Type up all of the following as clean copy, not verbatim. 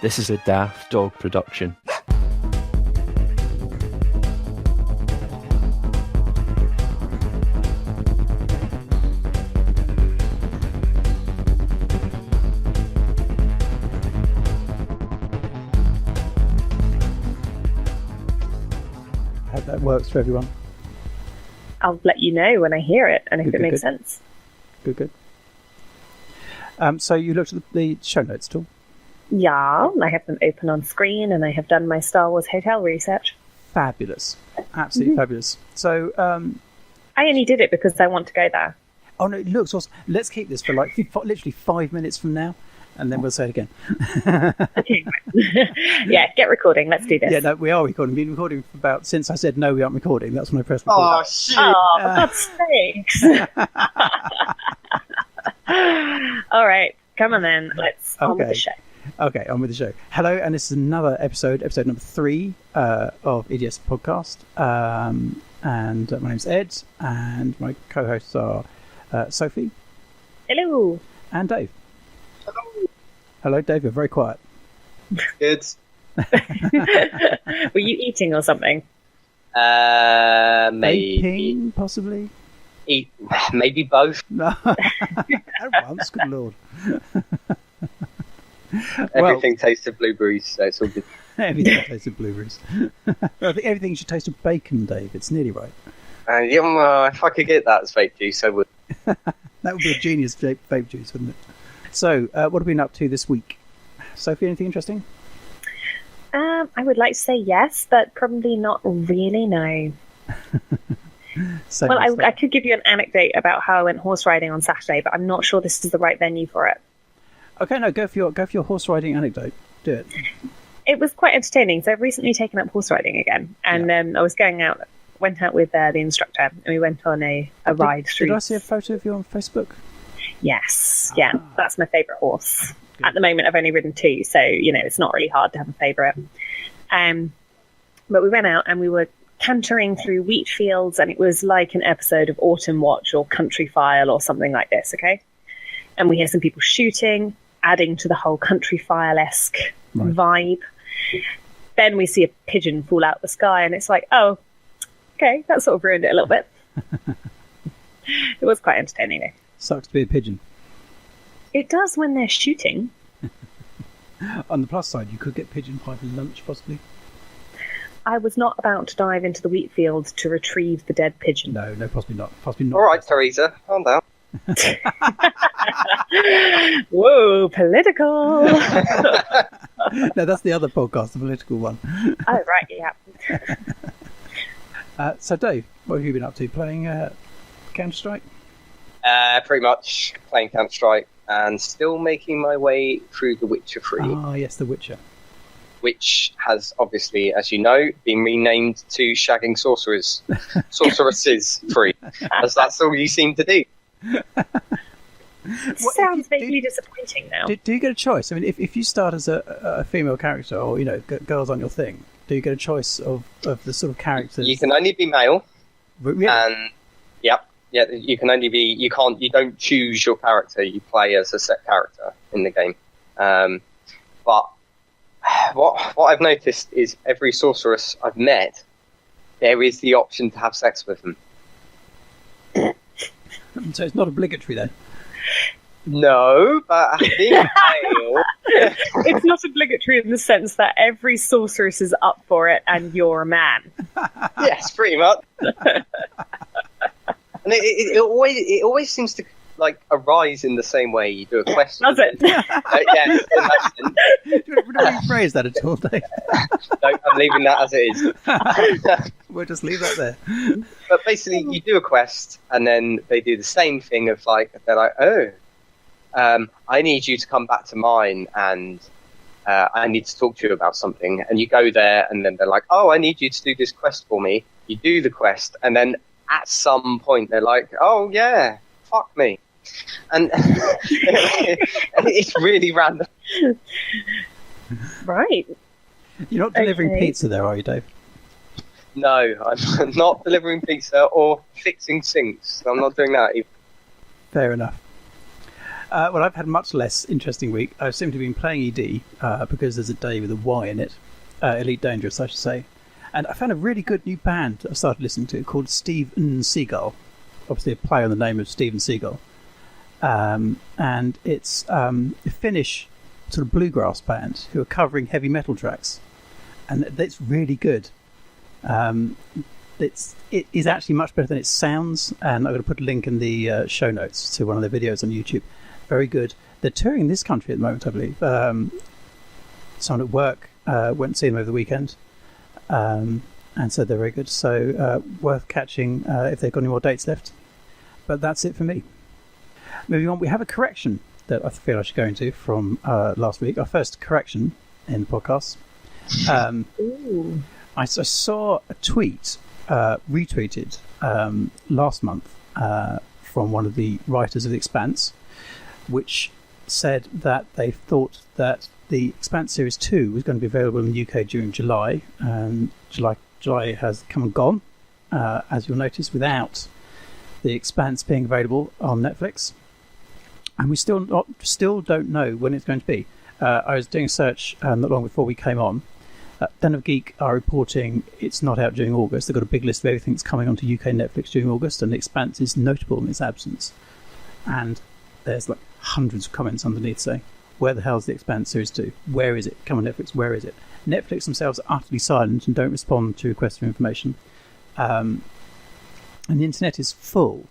This is a Daft Dog production. I hope that works for everyone. I'll let you know when I hear it and if it makes sense. Good. So you looked at the show notes at all? Yeah, I have them open on screen and I have done my Star Wars hotel research. Fabulous. Absolutely fabulous. So... I only did it because I want to go there. Oh, no, it looks awesome. Let's keep this for like literally 5 minutes from now, and then we'll say it again. Okay. Yeah, get recording. Let's do this. Yeah, no, we are recording. We've been recording for about... Since I said no, we aren't recording. That's when I pressed record. Oh, shit. Oh, for God's sakes. All right, come on then. Let's on with the show. Okay, on with the show. Hello, and this is another episode number 3 of EDS Podcast. And my name's Ed, and my co-hosts are Sophie. Hello. And Dave. Hello. Hello, Dave. You're very quiet. Good. Were you eating or something? Maybe. Vaping, possibly? Maybe both. No. At once, good lord. Everything tastes of blueberries, so it's all good. Everything tastes of blueberries. I think everything should taste of bacon, Dave. It's nearly right. Yeah, well, if I could get that as vape juice, I would. That would be a genius vape juice, wouldn't it? So, what have we been up to this week? Sophie, anything interesting? I would like to say yes, but probably not really, no. Well, I could give you an anecdote about how I went horse riding on Saturday, but I'm not sure this is the right venue for it. Okay, no, go for your horse riding anecdote. Do it. It was quite entertaining. So I've recently taken up horse riding again, and I was went out with the instructor, and we went on a ride through. Did I see a photo of you on Facebook? Yes, yeah, that's my favourite horse. Good. At the moment, I've only ridden 2, so it's not really hard to have a favourite. But we went out and we were cantering through wheat fields, and it was like an episode of Autumn Watch or Country File or something like this. Okay, and we hear some people shooting, adding to the whole Country File-esque vibe. Then we see a pigeon fall out of the sky, and it's like, oh, okay, that sort of ruined it a little bit. It was quite entertaining, though. Sucks to be a pigeon. It does when they're shooting. On the plus side, you could get pigeon pie for lunch, possibly. I was not about to dive into the wheat field to retrieve the dead pigeon. No, possibly not. Possibly not. All right, Teresa, calm down. Whoa, political. No, that's the other podcast, the political one. Oh, right, yeah. So, Dave, what have you been up to? Playing Counter-Strike? Pretty much playing Counter-Strike and still making my way through The Witcher 3. Ah, yes, The Witcher. Which has obviously, as you know, been renamed to Shagging Sorceresses 3, as that's all you seem to do. Sounds vaguely disappointing now. Do you get a choice? I mean, if you start as a female character, or girls on your thing, do you get a choice of the sort of characters? You can only be male, really? And yeah, you can only be. You don't choose your character. You play as a set character in the game. But what I've noticed is every sorceress I've met, there is the option to have sex with them. So it's not obligatory then? No, but being male... It's not obligatory in the sense that every sorceress is up for it and you're a man. Yes, pretty much. And it always seems to arise in the same way. You do a question. Does it? Yes, in that sense. Do you want to rephrase that at all, Dave? No, I'm leaving that as it is. We'll just leave that there. But basically, you do a quest, and then they do the same thing of they're like, oh, I need you to come back to mine, and I need to talk to you about something. And you go there, and then they're like, oh, I need you to do this quest for me. You do the quest, and then at some point, they're like, oh, yeah, fuck me. And it's really random. Right. You're not delivering pizza there, are you, Dave? No, I'm not delivering pizza or fixing sinks. I'm not doing that either. Fair enough. Well, I've had a much less interesting week. I've simply been playing ED because there's a day with a Y in it. Elite Dangerous, I should say. And I found a really good new band that I started listening to called Steven Seagull. Obviously a play on the name of Steven Seagal. And it's a Finnish sort of bluegrass band who are covering heavy metal tracks. And it's really good. It is actually much better than it sounds. And I'm going to put a link in the show notes to one of their videos on YouTube. Very good. They're touring this country at the moment, I believe. Someone at work went and see them over the weekend. And said they're very good. So worth catching if they've got any more dates left. But that's it for me. Moving on, we have a correction that I feel I should go into from last week. Our first correction in the podcast. I saw a tweet retweeted last month from one of the writers of the Expanse, which said that they thought that the Expanse Series 2 was going to be available in the UK during July, and July has come and gone, as you'll notice, without the Expanse being available on Netflix. And we still don't know when it's going to be. I was doing a search not long before we came on. Den of Geek are reporting it's not out during August. They've got a big list of everything that's coming onto UK Netflix during August, and the Expanse is notable in its absence. And there's like hundreds of comments underneath saying, where the hell's the Expanse Series 2? Where is it? Come on Netflix, where is it? Netflix themselves are utterly silent and don't respond to requests for information. And the internet is full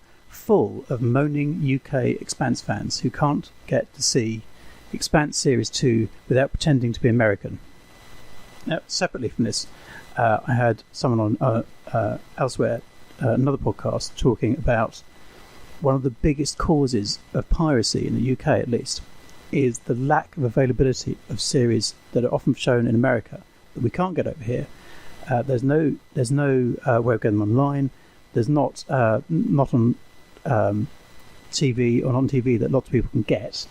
of moaning UK Expanse fans who can't get to see Expanse Series 2 without pretending to be American. Now, separately from this, I had someone on elsewhere, another podcast, talking about one of the biggest causes of piracy in the UK, at least, is the lack of availability of series that are often shown in America that we can't get over here. There's no way of getting them online. There's not on TV or on TV that lots of people can get.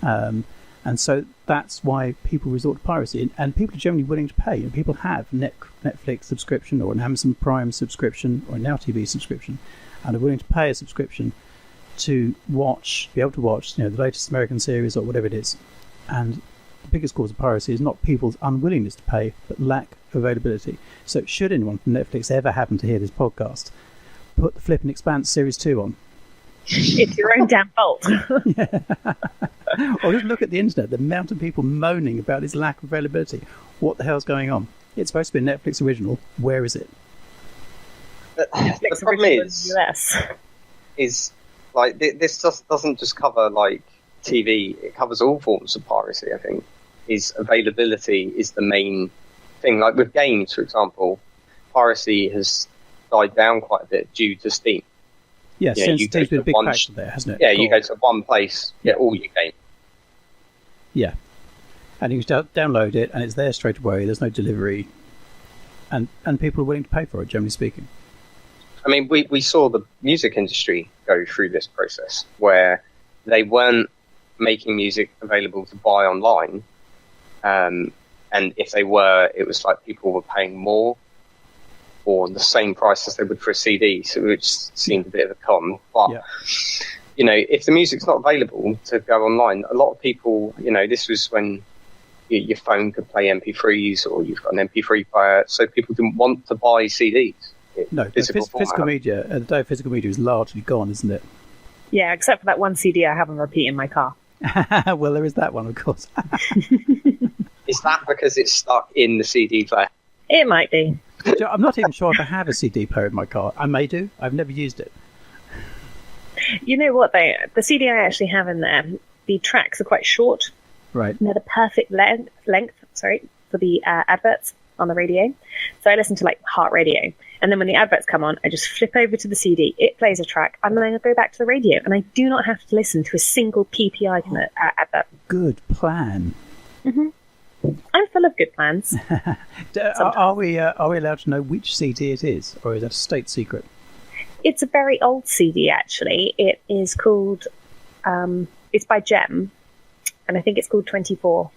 And so that's why people resort to piracy. And people are generally willing to pay. And people have Netflix subscription or an Amazon Prime subscription or a Now TV subscription, and are willing to pay a subscription to be able to watch the latest American series or whatever it is. And the biggest cause of piracy is not people's unwillingness to pay, but lack of availability. So should anyone from Netflix ever happen to hear this podcast, put the flipping Expanse Series 2 on. It's your own damn fault. Yeah. Or just look at the internet, the amount of people moaning about its lack of availability. What the hell's going on? It's supposed to be a Netflix original. Where is it? The problem is like this just doesn't just cover like TV. It covers all forms of piracy. I think availability is the main thing. Like with games, for example, piracy has died down quite a bit due to Steam. Yes, Steam's been a big factor there, hasn't it? Yeah, you go to one place, get all your games. Yeah, and you can download it, and it's there straight away. There's no delivery, and people are willing to pay for it, generally speaking. I mean, we saw the music industry go through this process where they weren't making music available to buy online, and if they were, it was like people were paying more or the same price as they would for a CD, so which seemed a bit of a con. But if the music's not available to go online, a lot of people, this was when your phone could play MP3s or you've got an MP3 player, so people didn't want to buy CDs. No, physical media, the day of physical media is largely gone, isn't it? Yeah, except for that one CD I have on repeat in my car. Well, there is that one, of course. Is that because it's stuck in the CD player? It might be. I'm not even sure if I have a CD player in my car. I may do. I've never used it. You know what, though? The CD I actually have in there, the tracks are quite short. Right. And they're the perfect length for the adverts on the radio. So I listen to like heart radio. And then when the adverts come on, I just flip over to the CD. It plays a track. And then I go back to the radio. And I do not have to listen to a single PPI advert. Good plan. Mm-hmm. I'm full of good plans. Are we allowed to know which CD it is, or is that a state secret? It's a very old CD, actually. It is called, it's by Gem, and I think it's called 24.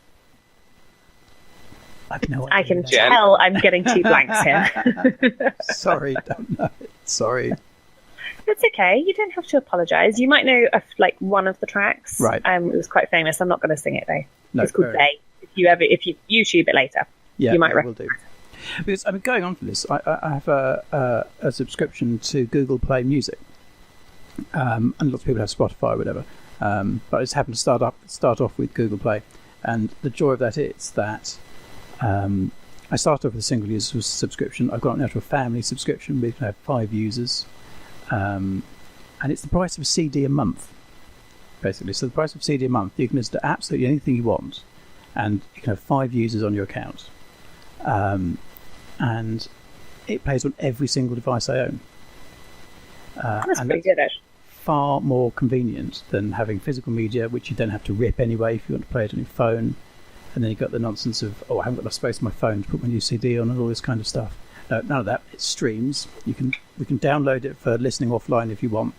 I can tell I'm getting two blanks here. Sorry, don't know. Sorry. It's okay. You don't have to apologise. You might know one of the tracks. Right. It was quite famous. I'm not going to sing it though. No, it's called Day. If you YouTube it later, you might will do. Because going on for this, I have a subscription to Google Play Music, and lots of people have Spotify or whatever. But I just happened to start off with Google Play, and the joy of that is that I started off with a single user subscription. I've gone now to a family subscription. We can have 5 users, and it's the price of a CD a month, basically. So the price of a CD a month, you can listen to absolutely anything you want, and you can have 5 users on your account, and it plays on every single device I own. That's pretty good, actually. Far more convenient than having physical media, which you then have to rip anyway if you want to play it on your phone. And then you've got the nonsense of, I haven't got enough space on my phone to put my new CD on and all this kind of stuff. No, none of that. It streams. We can download it for listening offline if you want.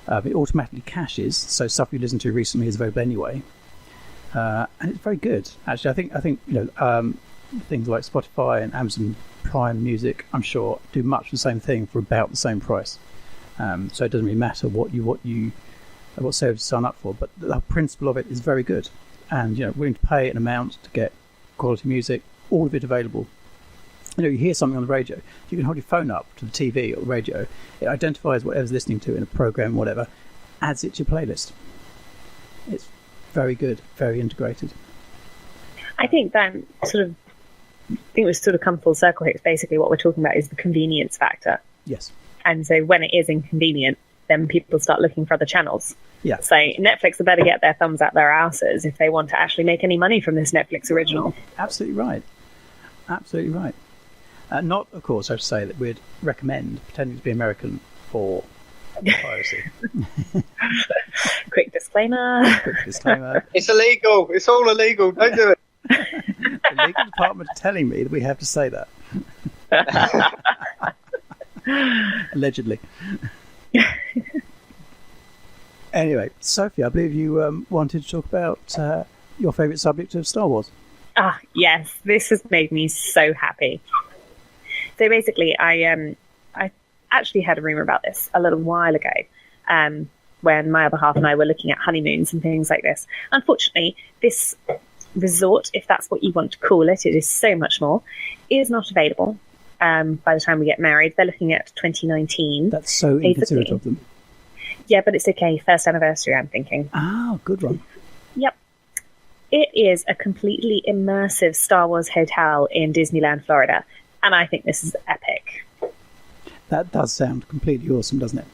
It automatically caches, so stuff you listened to recently is available anyway. And it's very good. Actually, I think things like Spotify and Amazon Prime Music, I'm sure, do much the same thing for about the same price. So it doesn't really matter what service you sign up for, but the principle of it is very good. And willing to pay an amount to get quality music, all of it available. You hear something on the radio, you can hold your phone up to the TV or the radio. It identifies whatever's listening to in a program, whatever, adds it to your playlist. It's very good, very integrated. I think we've sort of come full circle here. Basically, what we're talking about is the convenience factor. Yes. And so when it is inconvenient, then people start looking for other channels. Yeah. So Netflix had better get their thumbs out their asses if they want to actually make any money from this Netflix original. Absolutely right. Absolutely right. Not, of course, I have to say that we'd recommend pretending to be American for piracy. Quick disclaimer. It's illegal. It's all illegal. Don't do it. The legal department telling me that we have to say that. Allegedly. Anyway, Sophie, I believe you wanted to talk about your favourite subject of Star Wars. Ah, yes. This has made me so happy. So basically, I actually had a rumour about this a little while ago when my other half and I were looking at honeymoons and things like this. Unfortunately, this resort, if that's what you want to call it, it is so much more, is not available by the time we get married. They're looking at 2019. That's so inconsiderate of them. Yeah, but it's okay. First anniversary, I'm thinking. Ah, good one. Yep. It is a completely immersive Star Wars hotel in Disneyland, Florida. And I think this is epic. That does sound completely awesome, doesn't it?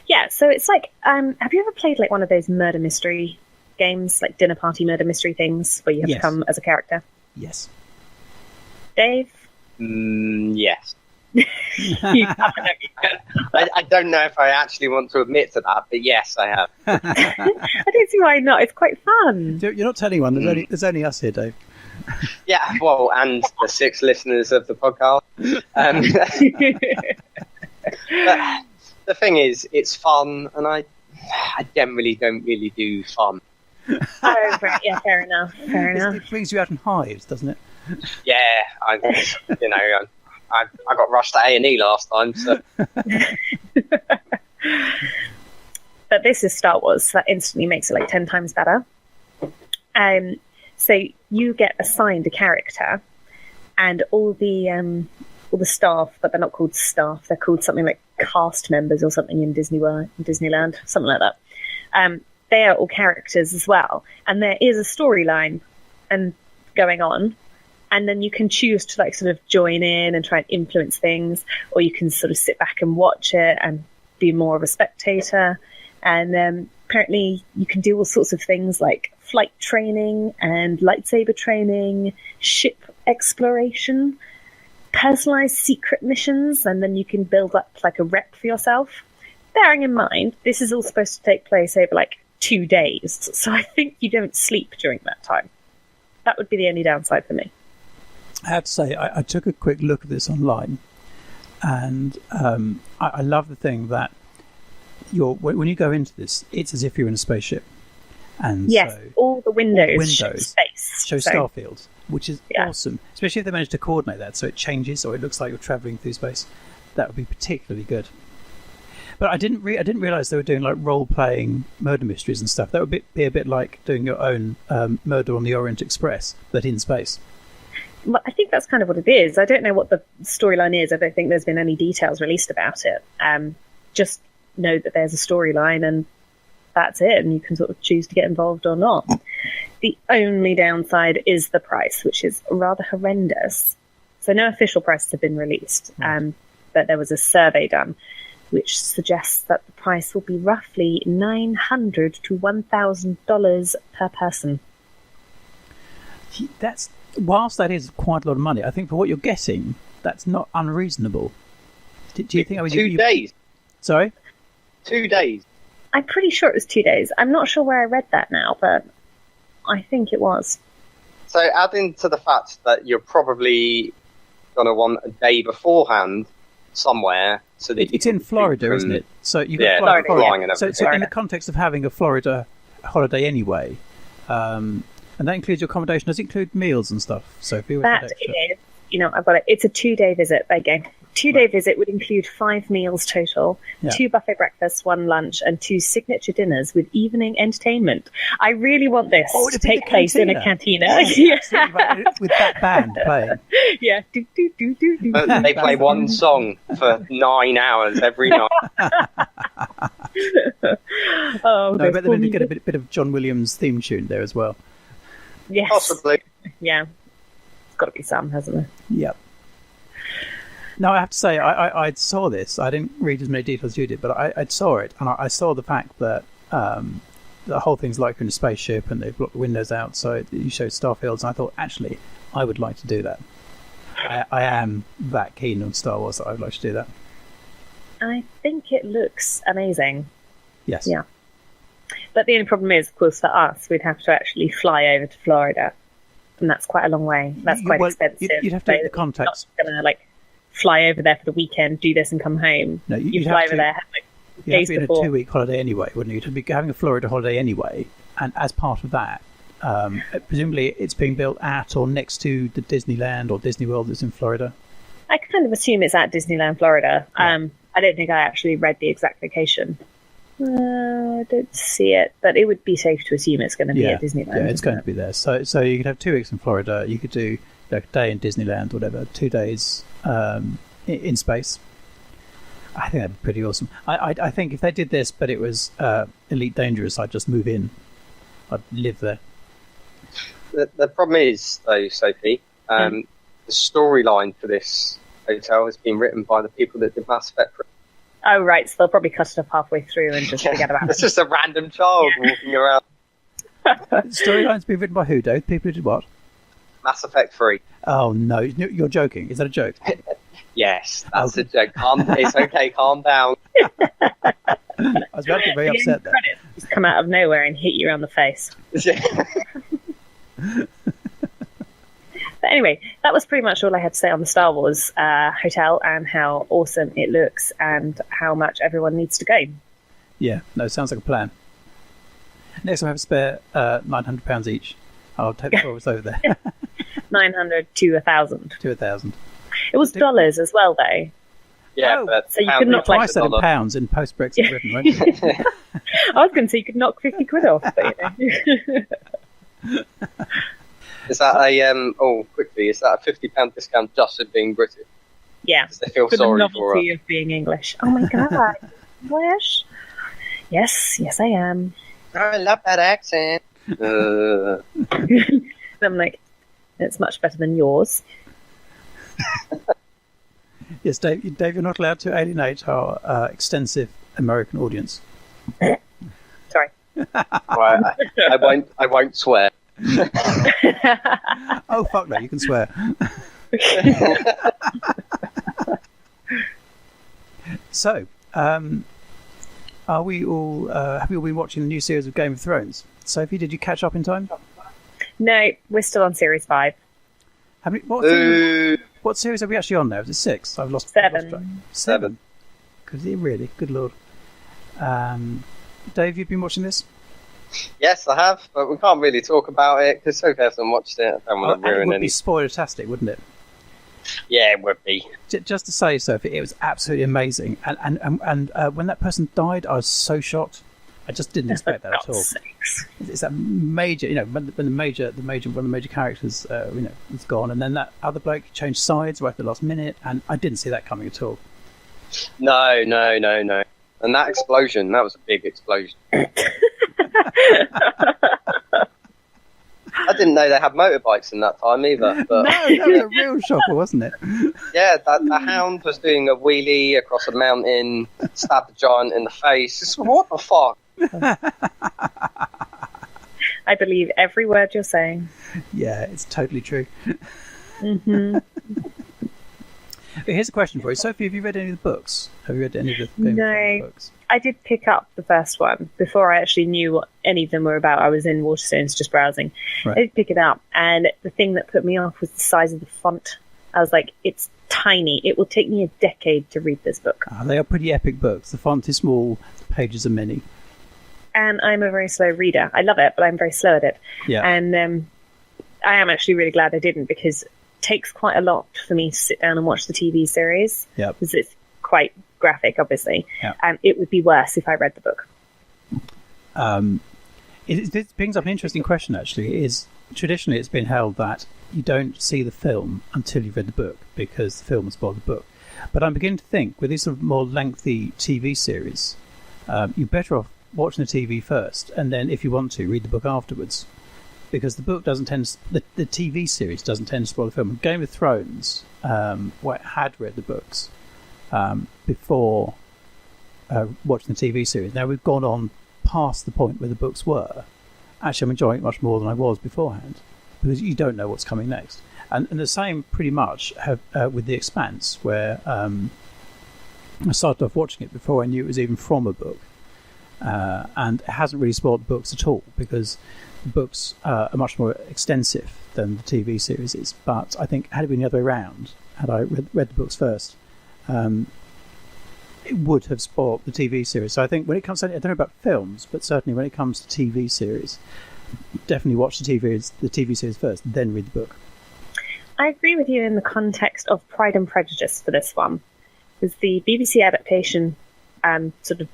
Yeah, so it's like, have you ever played one of those murder mystery games, like dinner party murder mystery things, where you have to come as a character? Yes. Dave? Yes. You haven't. I don't know if I actually want to admit to that, but yes, I have. I don't see why not. It's quite fun. You're not telling anyone. There's only us here, Dave. Yeah, well, and the 6 listeners of the podcast. But the thing is, it's fun, and I generally don't really do fun. Oh, right. Yeah, fair enough. It brings you out in hives, doesn't it? Yeah, I got rushed at A&E last time, so. But this is Star Wars, so that instantly makes it 10 times better. So you get assigned a character, and all the staff, but they're not called staff. They're called something like cast members or something in Disneyland, something like that. They are all characters as well, and there is a storyline and going on. And then you can choose to sort of join in and try and influence things, or you can sort of sit back and watch it and be more of a spectator. And apparently you can do all sorts of things like flight training and lightsaber training, ship exploration, personalized secret missions, and then you can build up a rep for yourself. Bearing in mind, this is all supposed to take place over 2 days, so I think you don't sleep during that time. That would be the only downside for me. I have to say, I took a quick look at this online, and I love the thing that when you go into this, it's as if you're in a spaceship. And yes, so all the windows show space. Show Starfield, which is awesome, especially if they manage to coordinate that so it changes or it looks like you're travelling through space. That would be particularly good. But I didn't realize they were doing like role playing murder mysteries and stuff. That would be a bit like doing your own Murder on the Orient Express, but in space. Well, I think that's kind of what it is. I don't know what the storyline is. I don't think there's been any details released about it. Just know that there's a storyline and that's it, and you can sort of choose to get involved or not. The only downside is the price, which is rather horrendous. So no official prices have been released, but there was a survey done which suggests that the price will be roughly $900 to $1,000 per person. Whilst that is quite a lot of money, I think for what you're getting, that's not unreasonable. Do you think? 2 days. Sorry? 2 days. I'm pretty sure it was 2 days. I'm not sure where I read that now, but I think it was. So adding to the fact that you're probably going to want a day beforehand somewhere. So that it's in Florida, isn't it? So you can Florida. Flying and everything. So in the context of having a Florida holiday anyway, and that includes your accommodation, does it include meals and stuff? So if you that is, I've got it. It's a 2-day visit. There you go. 2-day visit would include 5 meals total, 2 buffet breakfasts, 1 lunch, and 2 signature dinners with evening entertainment. I really want this to take place in a cantina. With that band playing. Yeah. They play one song for 9 hours every night. No, but then you get a bit of John Williams' theme tune there as well. Yes. Possibly. Yeah. It's got to be some, hasn't it? Yep. No, I have to say, I saw this. I didn't read as many details as you did, but I saw it, and I saw the fact that the whole thing's like you're in a spaceship and they've blocked the windows out, so you show starfields, and I thought, actually, I would like to do that. I am that keen on Star Wars that I would like to do that. I think it looks amazing. Yes. Yeah. But the only problem is, of course, for us, we'd have to actually fly over to Florida, and that's quite a long way. That's quite expensive. You'd have to get the contacts. Not going to fly over there for the weekend, do this and come home. No, you'd fly over there you'd have to be in a 2-week holiday anyway, wouldn't you? You'd be having a Florida holiday anyway, and as part of that, presumably it's being built at or next to the Disneyland or Disney World that's in Florida. I kind of assume it's at Disneyland, Florida. Yeah. I don't think I actually read the exact location. I don't see it, but it would be safe to assume it's going to be at Disneyland. Yeah, it's going to be there. So you could have 2 weeks in Florida. You could do a day in Disneyland, whatever, 2 days in space. I think that'd be pretty awesome. I think if they did this, but it was Elite Dangerous, I'd just move in. I'd live there. The problem is, though, Sophie, the storyline for this hotel has been written by the people that did Mass Effect. Oh, right. So they'll probably cut it off halfway through and just forget about it. It's just a random child walking around. Storyline's been written by who, Dave? People who did what? Mass Effect 3. Oh, no. You're joking. Is that a joke? Yes, that's a joke. It's okay, calm down. I was about to get very upset there. Just come out of nowhere and hit you around the face. But anyway, that was pretty much all I had to say on the Star Wars hotel and how awesome it looks and how much everyone needs to go. Yeah, no, sounds like a plan. Next time I have a spare £900 each. I'll take the forwards over there. 900 to 1,000. To 1,000. It was dollars as well, though. Yeah, but so you could knock price that in pounds in post-Brexit Britain, right? I was going to say you could knock 50 quid off, but Is that is that a £50 discount just for being British? Yeah. They feel for sorry the novelty for of being English. Oh my god. English? Yes, I am. I love that accent. I'm like, it's much better than yours. Yes, Dave, you're not allowed to alienate our extensive American audience. Sorry. I won't swear. Oh, fuck no, you can swear. So, are we all, have you all been watching the new series of Game of Thrones? Sophie, did you catch up in time? No, we're still on series 5. What series are we actually on now? Is it 6? I've lost 7. 7. Because really, good lord. Dave, you've been watching this? Yes, I have, but we can't really talk about it because Sophie hasn't watched it. I don't want to ruin it would any. be spoiler-tastic, wouldn't it? Yeah, it would be. Just to say, Sophie, it was absolutely amazing. And when that person died, I was so shocked. I just didn't expect that at all. It's that major, when one of the major characters, is gone, and then that other bloke changed sides right at the last minute, and I didn't see that coming at all. No. And that explosion, that was a big explosion. I didn't know they had motorbikes in that time either. But... No, that was a real shocker, wasn't it? Yeah, the hound was doing a wheelie across a mountain, stabbed a giant in the face. Just, what the fuck? I believe every word you're saying. Yeah, it's totally true. Mm-hmm. Here's a question for you. Sophie, have you read any of the books? Have you read any of the Game of Thrones books? I did pick up the first one before I actually knew what any of them were about. I was in Waterstones just browsing. Right. I did pick it up, and the thing that put me off was the size of the font. I was like, it's tiny. It will take me a decade to read this book. They are pretty epic books. The font is small, the pages are many. And I'm a very slow reader. I love it, but I'm very slow at it. Yeah. And I am actually really glad I didn't, because it takes quite a lot for me to sit down and watch the TV series. Yeah. Because it's quite graphic, obviously. Yeah. And it would be worse if I read the book. It brings up an interesting question, actually. Traditionally it's been held that you don't see the film until you've read the book, because the film will spoil the book. But I'm beginning to think, with these sort of more lengthy TV series, you're better off watching the TV first, and then, if you want to, read the book afterwards, because the book doesn't tend to, the TV series doesn't tend to spoil the film. Game of Thrones, where I had read the books before watching the TV series. Now we've gone on past the point where the books were. Actually, I'm enjoying it much more than I was beforehand, because you don't know what's coming next. And the same pretty much with The Expanse, where I started off watching it before I knew it was even from a book. And it hasn't really spoiled the books at all, because the books are much more extensive than the TV series is. But I think, had it been the other way around, had I read the books first, it would have spoiled the TV series. So I think when it comes to, I don't know about films, but certainly when it comes to TV series, definitely watch the TV series first, then read the book. I agree with you in the context of Pride and Prejudice for this one. Because the BBC adaptation sort of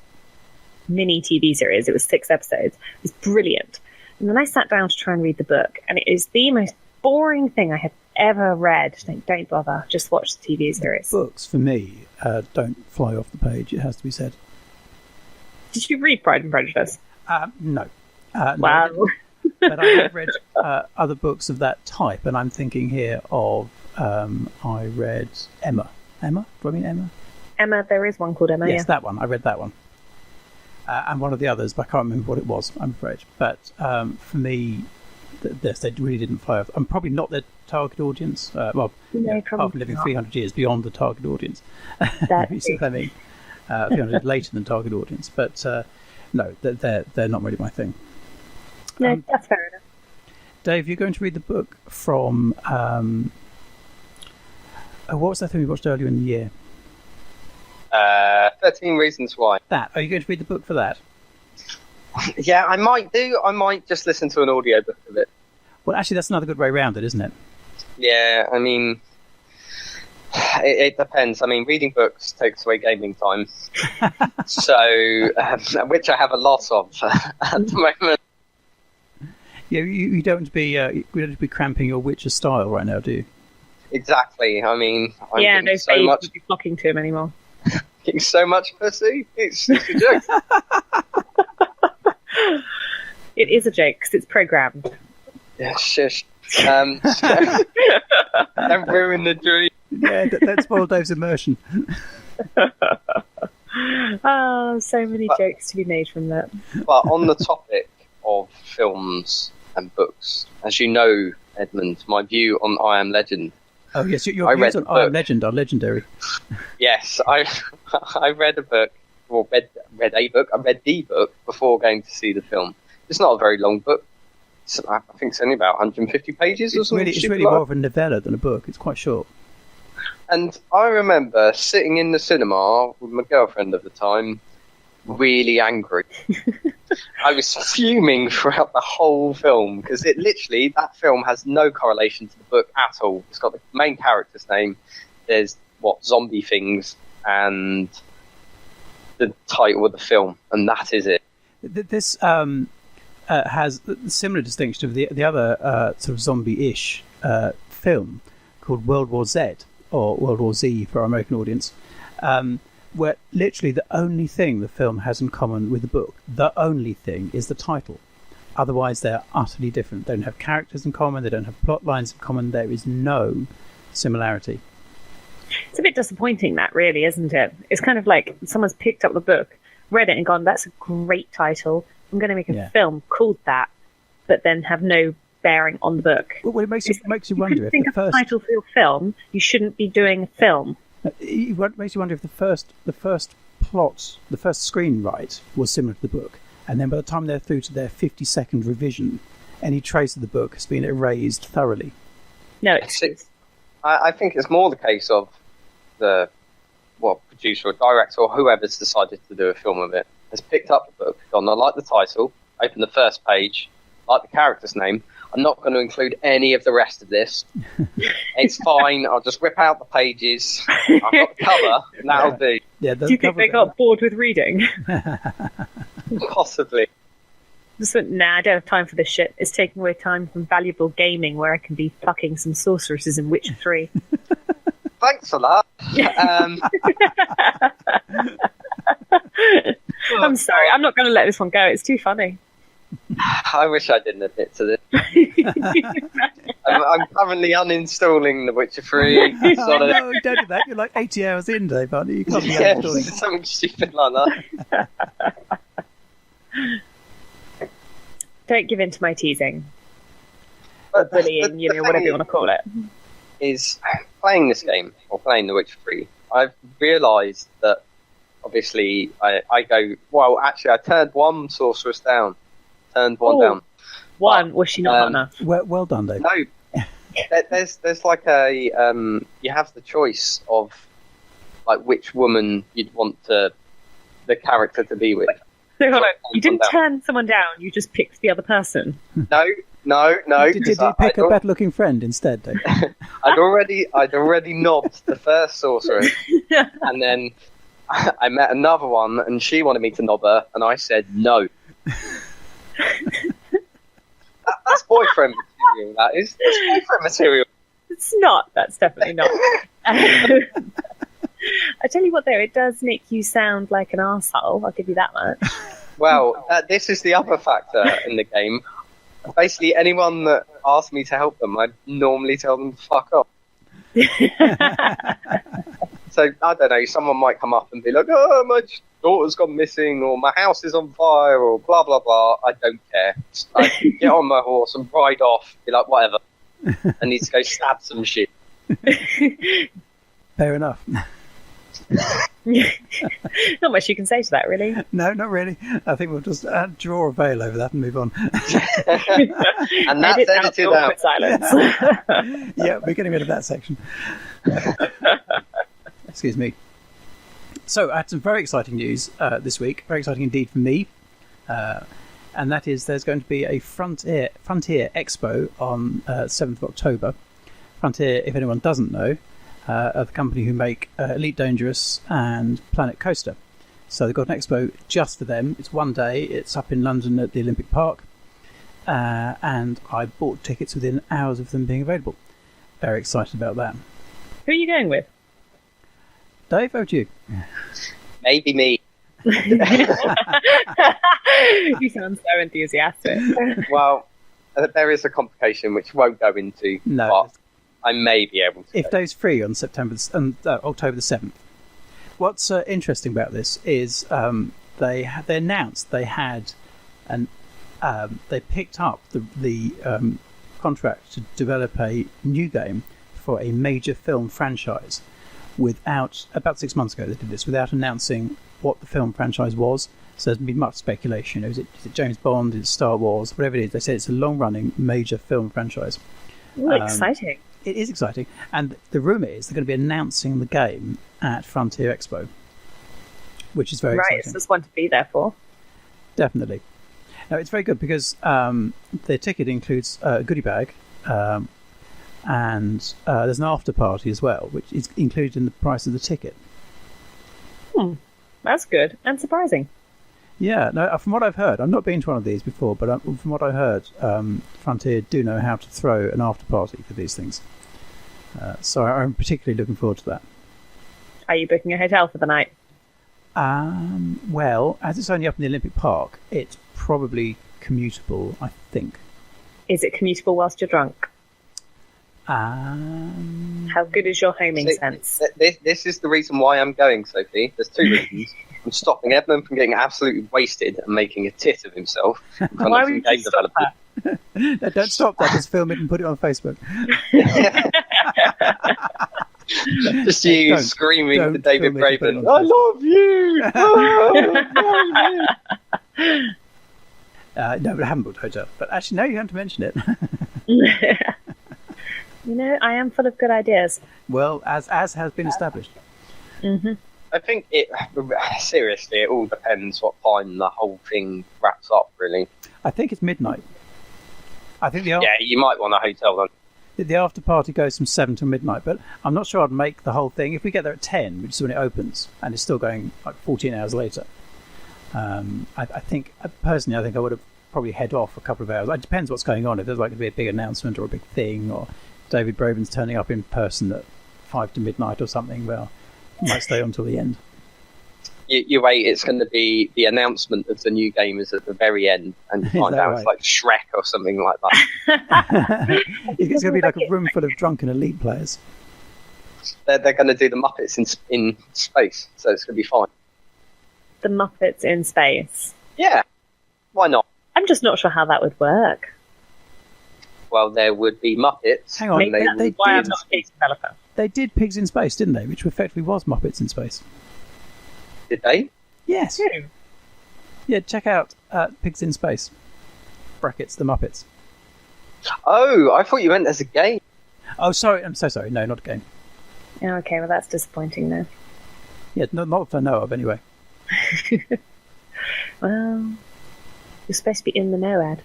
mini TV series, it was 6 episodes, it was brilliant. And then I sat down to try and read the book, and it is the most boring thing I have ever read. Don't bother, just watch the TV series. Books, for me, don't fly off the page, it has to be said. Did you read Pride and Prejudice? No. Wow. No, but I have read other books of that type, and I'm thinking here of, I read Emma. Emma? Do I mean Emma? Emma, there is one called Emma, yes, that one. I read that one. And one of the others, but I can't remember what it was, I'm afraid. But for me, they really didn't fly off. I'm probably not their target audience. Apart from living not. 300 years beyond the target audience. You see what I mean? 300 years later than target audience. But no, they're not really my thing. No, that's fair enough. Dave, you're going to read the book from... what was that thing we watched earlier in the year? 13 Reasons Why. Are you going to read the book for that? Yeah, I might do. I might just listen to an audiobook of it. Well, actually, that's another good way around it, isn't it? Yeah, I mean, it depends. I mean, reading books takes away gaming time. So, which I have a lot of at the moment. Yeah, you don't be cramping your Witcher style right now, do you? Exactly. I mean, I'm no so babes much would be flocking to him anymore. Getting so much pussy. It's a joke. It is a joke because it's programmed. Yeah, shush. Don't ruin the dream. Yeah, don't spoil Dave's immersion. Oh, so many jokes to be made from that. But on the topic of films and books, as you know, Edmund, my view on I Am Legend. Oh yes, your views on I Am Legend are legendary. Yes, I read a book, or read a book. I read the book before going to see the film. It's not a very long book. I think it's only about 150 pages or something. It's really more of a novella than a book. It's quite short. And I remember sitting in the cinema with my girlfriend at the time, really angry. I was fuming throughout the whole film because that film has no correlation to the book at all. It's got the main character's name. There's zombie things and the title of the film, and that is it. This has a similar distinction of the other sort of zombie-ish film called World War Z, or World War Z for our American audience, where literally the only thing the film has in common with the book, the only thing, is the title. Otherwise, they're utterly different. They don't have characters in common. They don't have plot lines in common. There is no similarity. It's a bit disappointing, that, really, isn't it? It's kind of like someone's picked up the book, read it and gone, that's a great title. I'm going to make a film called that, but then have no bearing on the book. Well, it makes you wonder if think the of first a title for your film, you shouldn't be doing a film. It makes you wonder if the first plot, the first screenwrite was similar to the book, and then by the time they're through to their 50-second revision, any trace of the book has been erased thoroughly. No, I think it's more the case of the producer or director or whoever's decided to do a film of it has picked up the book, gone, I like the title, open the first page, like the character's name, I'm not going to include any of the rest of this. It's fine, I'll just rip out the pages, I've got the cover, and that'll do. Yeah, do you think they got bored with reading? Possibly. Just went, nah, I don't have time for this shit. It's taking away time from valuable gaming where I can be fucking some sorceresses in Witcher 3. Thanks for that. I'm sorry, I'm not going to let this one go. It's too funny. I wish I didn't admit to this. I'm currently uninstalling The Witcher 3. No, don't do that. You're like 80 hours in, Dave, aren't you? You can't be uninstalling. Something stupid like that. Don't give in to my teasing. Or bullying, whatever you want to call it. Is playing this game, or playing The Witcher 3, I've realised that obviously I go, well, actually I turned one sorceress down. Down. One, was she not enough? Well done, Dave. No, there's like a, you have the choice of like which woman you'd want the character to be with. So hold on, you didn't turn someone down, you just picked the other person. No. Did you pick a better-looking friend instead, Dave? I'd already knobbed the first sorceress, and then I met another one, and she wanted me to knob her, and I said no. That's boyfriend material. That is. That's boyfriend material. It's not. That's definitely not. I tell you what, though, it does make you sound like an arsehole. I'll give you that much. Well, this is the other factor in the game. Basically, anyone that asks me to help them, I normally tell them to fuck off. So, I don't know, someone might come up and be like, oh, my daughter's gone missing, or my house is on fire, or blah, blah, blah. I don't care. I get on my horse and ride off, be like, whatever. I need to go stab some shit. Fair enough. Not much you can say to that, really. No, not really. I think we'll just draw a veil over that and move on. And that's edited out. Silence. Yeah, we're getting rid of that section. Excuse me. So I had some very exciting news this week. Very exciting indeed for me. And that is there's going to be a Frontier Expo on 7th of October. Frontier, if anyone doesn't know, are the company who make Elite Dangerous and Planet Coaster. So they've got an expo just for them. It's one day. It's up in London at the Olympic Park. And I bought tickets within hours of them being available. Very excited about that. Who are you going with? Dave, over to you. Maybe me. You sound so enthusiastic. Well, there is a complication which we won't go into. No. But I may be able to. If Dave's free on October the 7th. What's interesting about this is they announced they had they picked up the contract to develop a new game for a major film franchise about 6 months ago. They did this without announcing what the film franchise was. So there's been much speculation. Is it James Bond? Is it Star Wars? Whatever it is, they said it's a long-running major film franchise. Ooh, exciting. It is exciting. And the rumour is they're going to be announcing the game at Frontier Expo, which is very exciting. Right, it's just one to be there for. Definitely. No, it's very good because the ticket includes a goodie bag, and there's an after party as well, which is included in the price of the ticket. That's good and surprising. Yeah, no. From what I've heard, I've not been to one of these before, but from what I heard, Frontier do know how to throw an after party for these things. So I'm particularly looking forward to that. Are you booking a hotel for the night? Well, as it's only up in the Olympic Park, it's probably commutable, I think. Is it commutable whilst you're drunk? How good is your homing sense? This is the reason why I'm going, Sophie. There's two reasons. I'm stopping Edmund from getting absolutely wasted and making a tit of himself in front Why of some game developers. No, don't stop that. Just film it and put it on Facebook. Just you Don't screaming to David film it and put it Braben, on I love you! No, but I haven't booked a hotel. But actually, no, you have to mention it. You know, I am full of good ideas. Well, as has been established. Mm-hmm. I think seriously, it all depends what time the whole thing wraps up, really. I think it's midnight. I think Yeah, you might want a hotel then. the after party goes from 7 till midnight, but I'm not sure I'd make the whole thing. If we get there at 10, which is when it opens, and it's still going like 14 hours later, I think, personally, I think I would have probably head off a couple of hours. It depends what's going on. If there's like to be a big announcement or a big thing, or David Braben's turning up in person at 5 to midnight or something, well, I might stay on till the end. You wait, it's going to be the announcement of the new game is at the very end, and you find out right? it's like Shrek or something like that. It's going to be like a room full of drunken elite players. They're going to do the Muppets in space, so it's going to be fine. The Muppets in space. Yeah, why not? I'm just not sure how that would work. Well, there would be Muppets. Hang on, Maybe they that's why I'm did. not a game developer. They did Pigs in Space, didn't they? Which effectively was Muppets in Space. Did they? Yes. Yeah. Yeah, check out Pigs in Space. Brackets, the Muppets. Oh, I thought you meant as a game. Oh, sorry. I'm so sorry. No, not a game. Oh, okay, well, that's disappointing then. Yeah, not that I know of, anyway. Well, you're supposed to be in the know, Ed.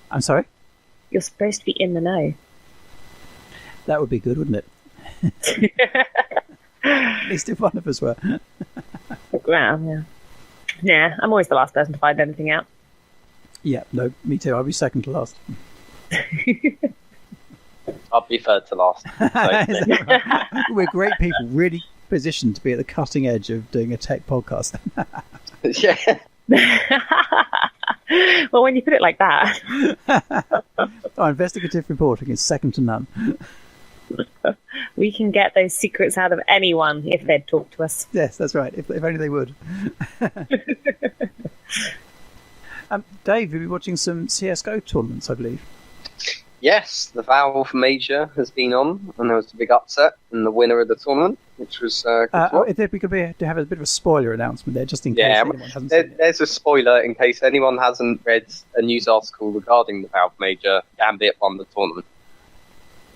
I'm sorry? You're supposed to be in the know. That would be good, wouldn't it? At least if one of us were. Well, yeah. Yeah, I'm always the last person to find anything out. Yeah, no, me too. I'll be second to last. I'll be third to last. So, We're great people, really positioned to be at the cutting edge of doing a tech podcast. yeah. Well, when you put it like that. Our investigative reporting is second to none. We can get those secrets out of anyone if they'd talk to us. Yes, that's right. If only they would. Dave, you'll be watching some CSGO tournaments, I believe. Yes, the Valve Major has been on, and there was a big upset in the winner of the tournament, which was good to watch. If we could have a bit of a spoiler announcement there, just in case anyone hasn't seen it. There's a spoiler in case anyone hasn't read a news article regarding the Valve Major. Gambit won the tournament.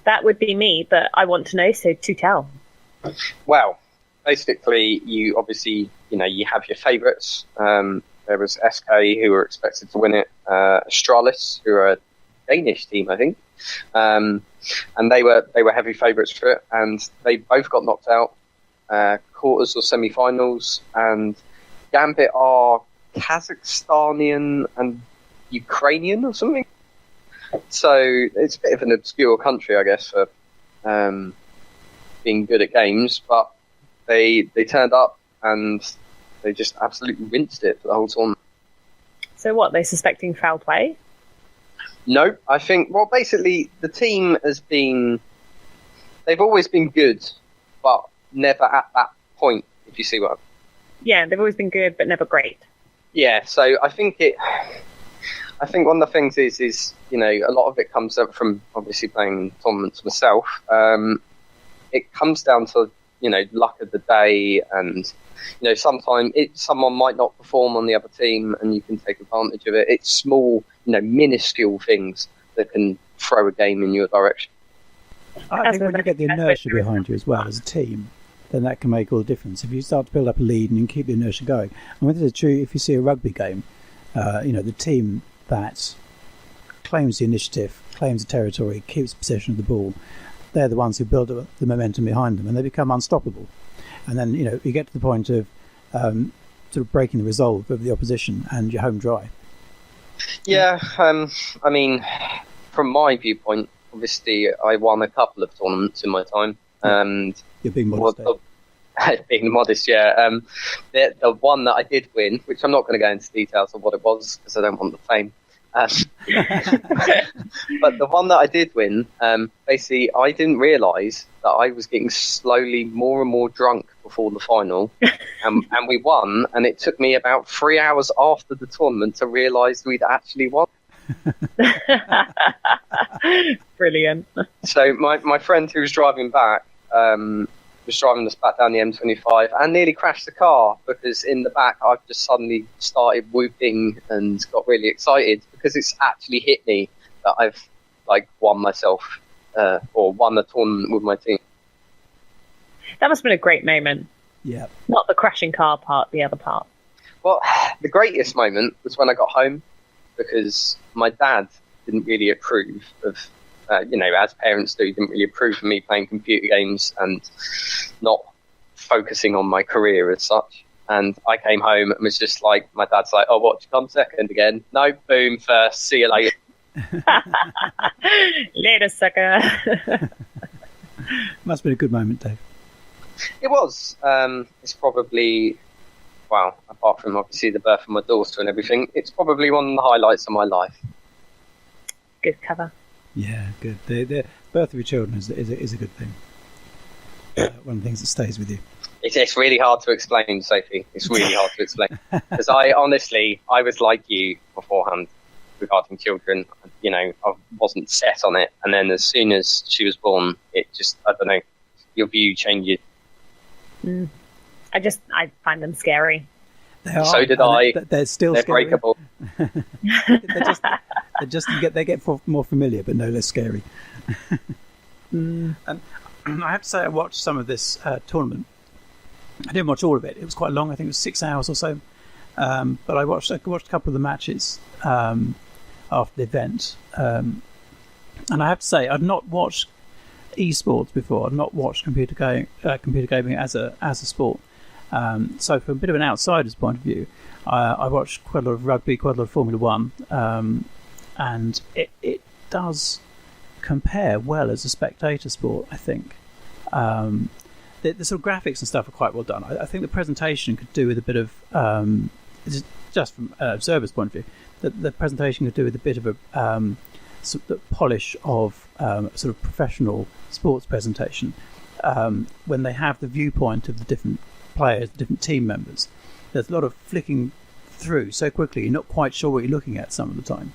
That would be me, but I want to know, so to tell. Well, basically, you obviously, you have your favourites. There was SK, who were expected to win it. Astralis, who are a Danish team, I think. And they were heavy favourites for it, and they both got knocked out. Quarters or semi-finals, and Gambit are Kazakhstanian and Ukrainian or something. So it's a bit of an obscure country, I guess, for being good at games, but they turned up and they just absolutely rinsed it for the whole tournament. So what, they're suspecting foul play? No, I think, well, basically the team they've always been good, but never at that point, if you see what I mean. Yeah, they've always been good, but never great. Yeah, so I think one of the things is a lot of it comes up from obviously playing tournaments myself. It comes down to luck of the day, and sometimes someone might not perform on the other team, and you can take advantage of it. It's small, minuscule things that can throw a game in your direction. I think when you get the inertia behind you as well as a team, then that can make all the difference. If you start to build up a lead and you can keep the inertia going, and whether it's true if you see a rugby game, The team that claims the initiative, claims the territory, keeps possession of the ball, they're the ones who build up the momentum behind them, and they become unstoppable. And then, you get to the point of sort of breaking the resolve of the opposition, and you're home dry. Yeah, I mean, from my viewpoint, obviously, I won a couple of tournaments in my time, and you're being modest. Being modest, yeah. The one that I did win, which I'm not going to go into details of what it was because I don't want the fame. But the one that I did win, basically, I didn't realise that I was getting slowly more and more drunk before the final, and we won. And it took me about 3 hours after the tournament to realise we'd actually won. Brilliant. So my friend who was driving back was driving us back down the M25 and nearly crashed the car because in the back I've just suddenly started whooping and got really excited because it's actually hit me that I've won myself or won the tournament with my team. That must have been a great moment. Yeah. Not the crashing car part, the other part. Well, the greatest moment was when I got home because my dad didn't really approve of as parents do, didn't really approve of me playing computer games and not focusing on my career as such. And I came home and was just like, my dad's like, oh, what, you come second again? No, boom, first, see you later. Later, sucker. Must have been a good moment, Dave. It was. It's probably, well, apart from obviously the birth of my daughter and everything, it's probably one of the highlights of my life. Good cover. Yeah, good. The birth of your children is a good thing. One of the things that stays with you. It's really hard to explain, Sophie. It's really hard to explain. Because I was like you beforehand regarding children. I wasn't set on it. And then as soon as she was born, it just, I don't know, your view changes. I find them scary. They are. So did I. They're still They're scary. breakable. they get more familiar, but no less scary. And I have to say, I watched some of this tournament. I didn't watch all of it. It was quite long. I think it was 6 hours or so. But I watched a couple of the matches after the event. And I have to say, I've not watched esports before. I've not watched computer gaming as a sport. So from a bit of an outsider's point of view, I watched quite a lot of rugby, quite a lot of Formula One, and it does compare well as a spectator sport, I think. The sort of graphics and stuff are quite well done. I think the presentation could do with a bit of, just from an observer's point of view, the presentation could do with a bit of a sort of polish of sort of professional sports presentation when they have the viewpoint of the different players, the different team members. There's a lot of flicking through so quickly, you're not quite sure what you're looking at some of the time.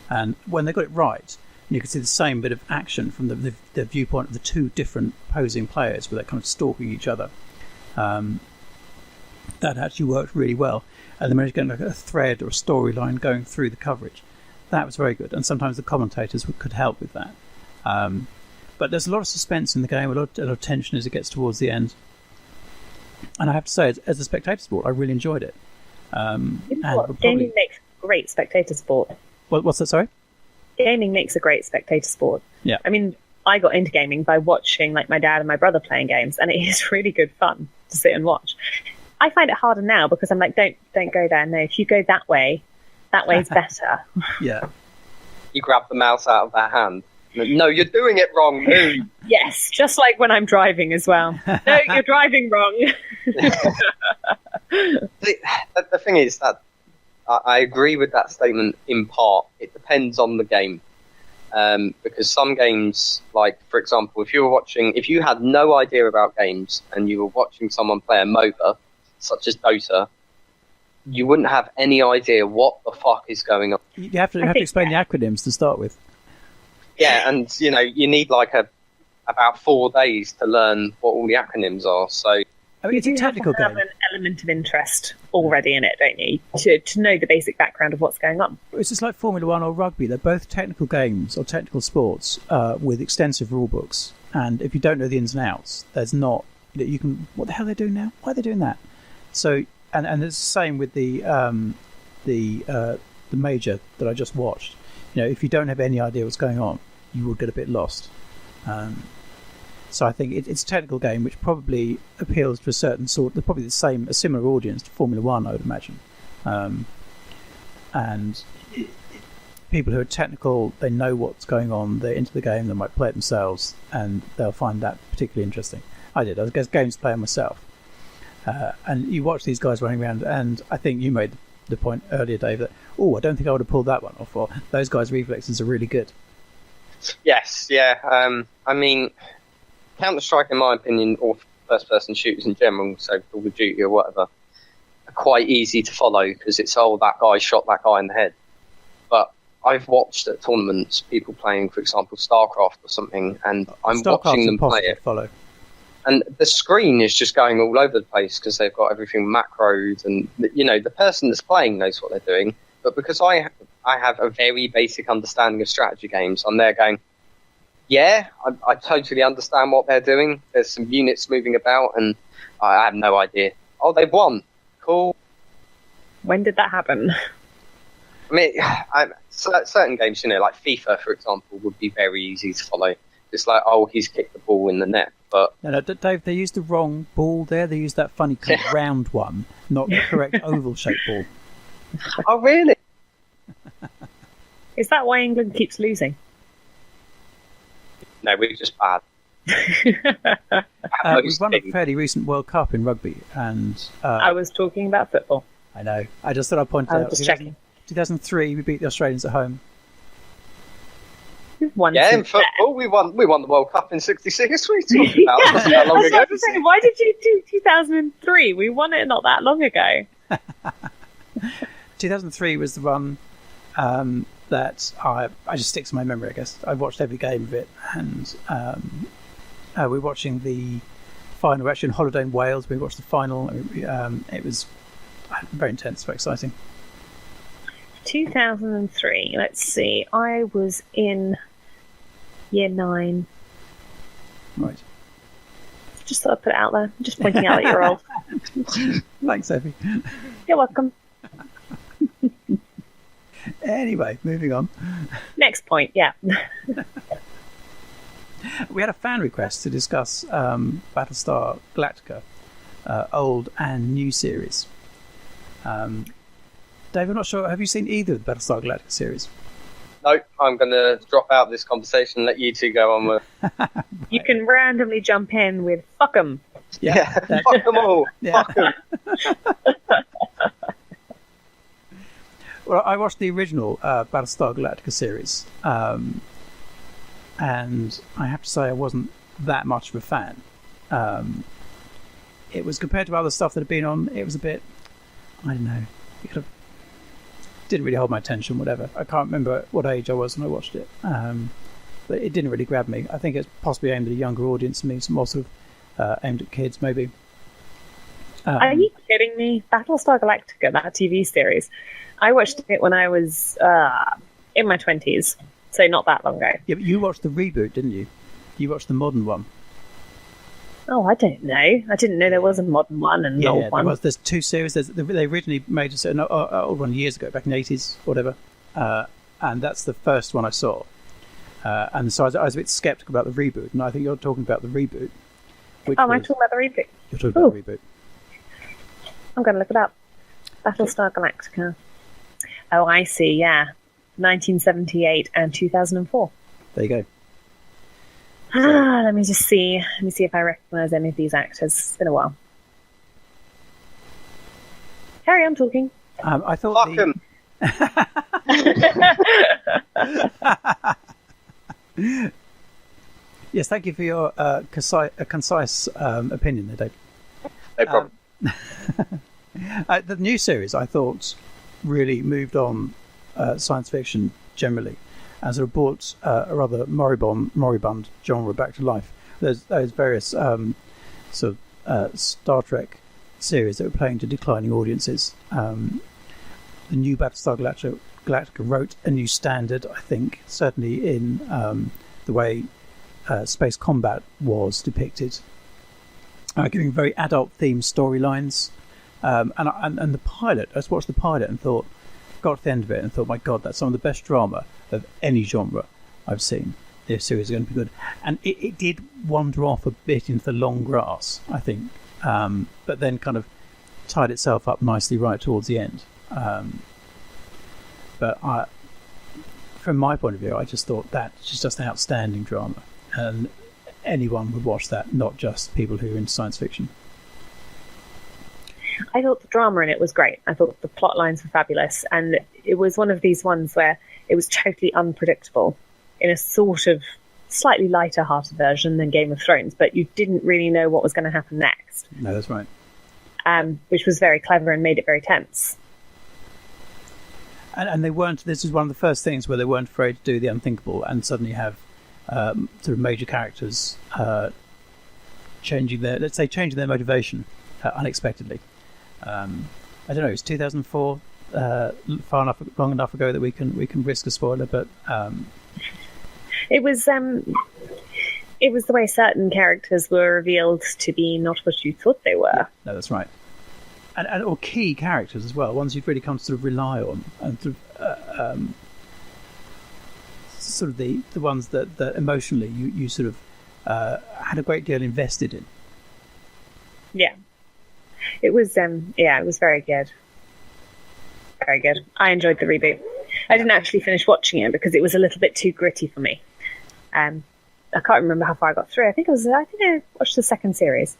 And when they got it right, you can see the same bit of action from the viewpoint of the two different opposing players, where they're kind of stalking each other. That actually worked really well. And they managed to get a thread or a storyline going through the coverage. That was very good. And sometimes the commentators could help with that. But there's a lot of suspense in the game, a lot of tension as it gets towards the end. And I have to say, as a spectator sport, I really enjoyed it. Gaming makes a great spectator sport. What's that, sorry? Gaming makes a great spectator sport. Yeah. I mean, I got into gaming by watching my dad and my brother playing games, and it is really good fun to sit and watch. I find it harder now because I'm like, don't go there. No, if you go that way's better. Yeah. You grab the mouse out of their hand. No, you're doing it wrong. Move. Yes, just like when I'm driving as well. No, you're driving wrong. The thing is that I agree with that statement in part. It depends on the game. Because some games, like, for example, if you had no idea about games and you were watching someone play a MOBA, such as Dota, you wouldn't have any idea what the fuck is going on. You have to explain the acronyms to start with. Yeah, and you need about 4 days to learn what all the acronyms are. So I mean, it's a tactical game. You have an element of interest already in it, don't you? To know the basic background of what's going on. It's just like Formula One or rugby. They're both technical games or technical sports with extensive rule books. And if you don't know the ins and outs, there's not. You can. What the hell are they doing now? Why are they doing that? So, and it's the same with the the major that I just watched, if you don't have any idea what's going on, you will get a bit lost. So I think it's a technical game which probably appeals to a similar audience to Formula One, I would imagine. And people who are technical, they know what's going on, they're into the game, they might play it themselves, and they'll find that particularly interesting. I was a games player myself. And you watch these guys running around, and I think you made the point earlier, Dave, that, I don't think I would have pulled that one off, or those guys' reflexes are really good. Yes, yeah. I mean, Counter-Strike, in my opinion, or first-person shooters in general, so Call of Duty or whatever, are quite easy to follow because it's, that guy shot that guy in the head. But I've watched at tournaments people playing, for example, StarCraft or something, and I'm watching them play it. Follow. And the screen is just going all over the place because they've got everything macroed, and the person that's playing knows what they're doing. But because I have a very basic understanding of strategy games, I'm there going, yeah, I totally understand what they're doing. There's some units moving about, and I have no idea. Oh, they've won. Cool. When did that happen? I mean, certain games, like FIFA, for example, would be very easy to follow. It's like, he's kicked the ball in the net. But no, Dave, they used the wrong ball there. They used that funny kind of round one, not the correct oval-shaped ball. Oh, really? Is that why England keeps losing? No, we're just bad. We've won a fairly recent World Cup in rugby, and I was talking about football. I know. I just thought I'd point out. Just checking. 2003, we beat the Australians at home. We've won. Yeah, in football, we won the World Cup in '66. What are you talking about? It wasn't that long ago. Why did you do 2003? We won it not that long ago. 2003 was the one that I just sticks in my memory, I guess. I watched every game of it, and we're watching the final. We're actually on holiday in Wales. We watched the final. It was very intense, very exciting. 2003. Let's see. I was in year 9. Right. Just thought I'd put it out there. Just pointing out that you're old. Thanks, Sophie. You're welcome. Anyway, moving on. Next point, yeah. We had a fan request to discuss Battlestar Galactica, old and new series. Dave, I'm not sure. Have you seen either of the Battlestar Galactica series? No, I'm going to drop out of this conversation and let you two go on with. You can randomly jump in with "fuck 'em." Yeah, fuck them all. Yeah. Fuck them. Well, I watched the original Battlestar Galactica series, and I have to say I wasn't that much of a fan. It was, compared to other stuff that had been on, it was a bit, I don't know, didn't really hold my attention, whatever. I can't remember what age I was when I watched it, but it didn't really grab me. I think it's possibly aimed at a younger audience, maybe some more sort of aimed at kids, maybe. Are you kidding me? Battlestar Galactica, that TV series. I watched it when I was in my 20s, so not that long ago. Yeah, but you watched the reboot, didn't you? You watched the modern one. Oh, I don't know. I didn't know there was a modern one and an old one. There's 2 series. They originally made an old one years ago, back in the 80s, whatever. And that's the first one I saw. And so I was a bit sceptical about the reboot, and I think you're talking about the reboot. Am I talking about the reboot? You're talking about the reboot. I'm going to look it up. Battlestar Galactica. Oh, I see, yeah. 1978 and 2004. There you go. Let me just see. Let me see if I recognise any of these actors. It's been a while. Carry on talking. I thought Yes, thank you for your concise opinion there, Dave. No problem. The new series, I thought, really moved on science fiction generally, and sort of brought a rather moribund genre back to life. There's those various Star Trek series that were playing to declining audiences. The new Battlestar Galactica wrote a new standard, I think, certainly in the way space combat was depicted, giving very adult-themed storylines. And the pilot, I just watched the pilot and thought, got to the end of it and thought, my God, that's some of the best drama of any genre I've seen. This series is going to be good. And it did wander off a bit into the long grass, I think, but then kind of tied itself up nicely right towards the end. But from my point of view, I just thought that's just an outstanding drama. And anyone would watch that, not just people who are into science fiction. I thought the drama in it was great. I thought the plot lines were fabulous. And it was one of these ones where it was totally unpredictable in a sort of slightly lighter-hearted version than Game of Thrones, but you didn't really know what was going to happen next. No, that's right. Which was very clever and made it very tense. And they weren't. This is one of the first things where they weren't afraid to do the unthinkable and suddenly have sort of major characters changing their motivation unexpectedly. I don't know. It's 2004, long enough ago that we can risk a spoiler, but it was the way certain characters were revealed to be not what you thought they were. Yeah, no, that's right. And or key characters as well, ones you've really come to sort of rely on, and sort of the ones that emotionally you sort of had a great deal invested in. Yeah, it was very good, very good. I enjoyed the reboot. I didn't actually finish watching it because it was a little bit too gritty for me. I can't remember how far I got through. I think I watched the second series.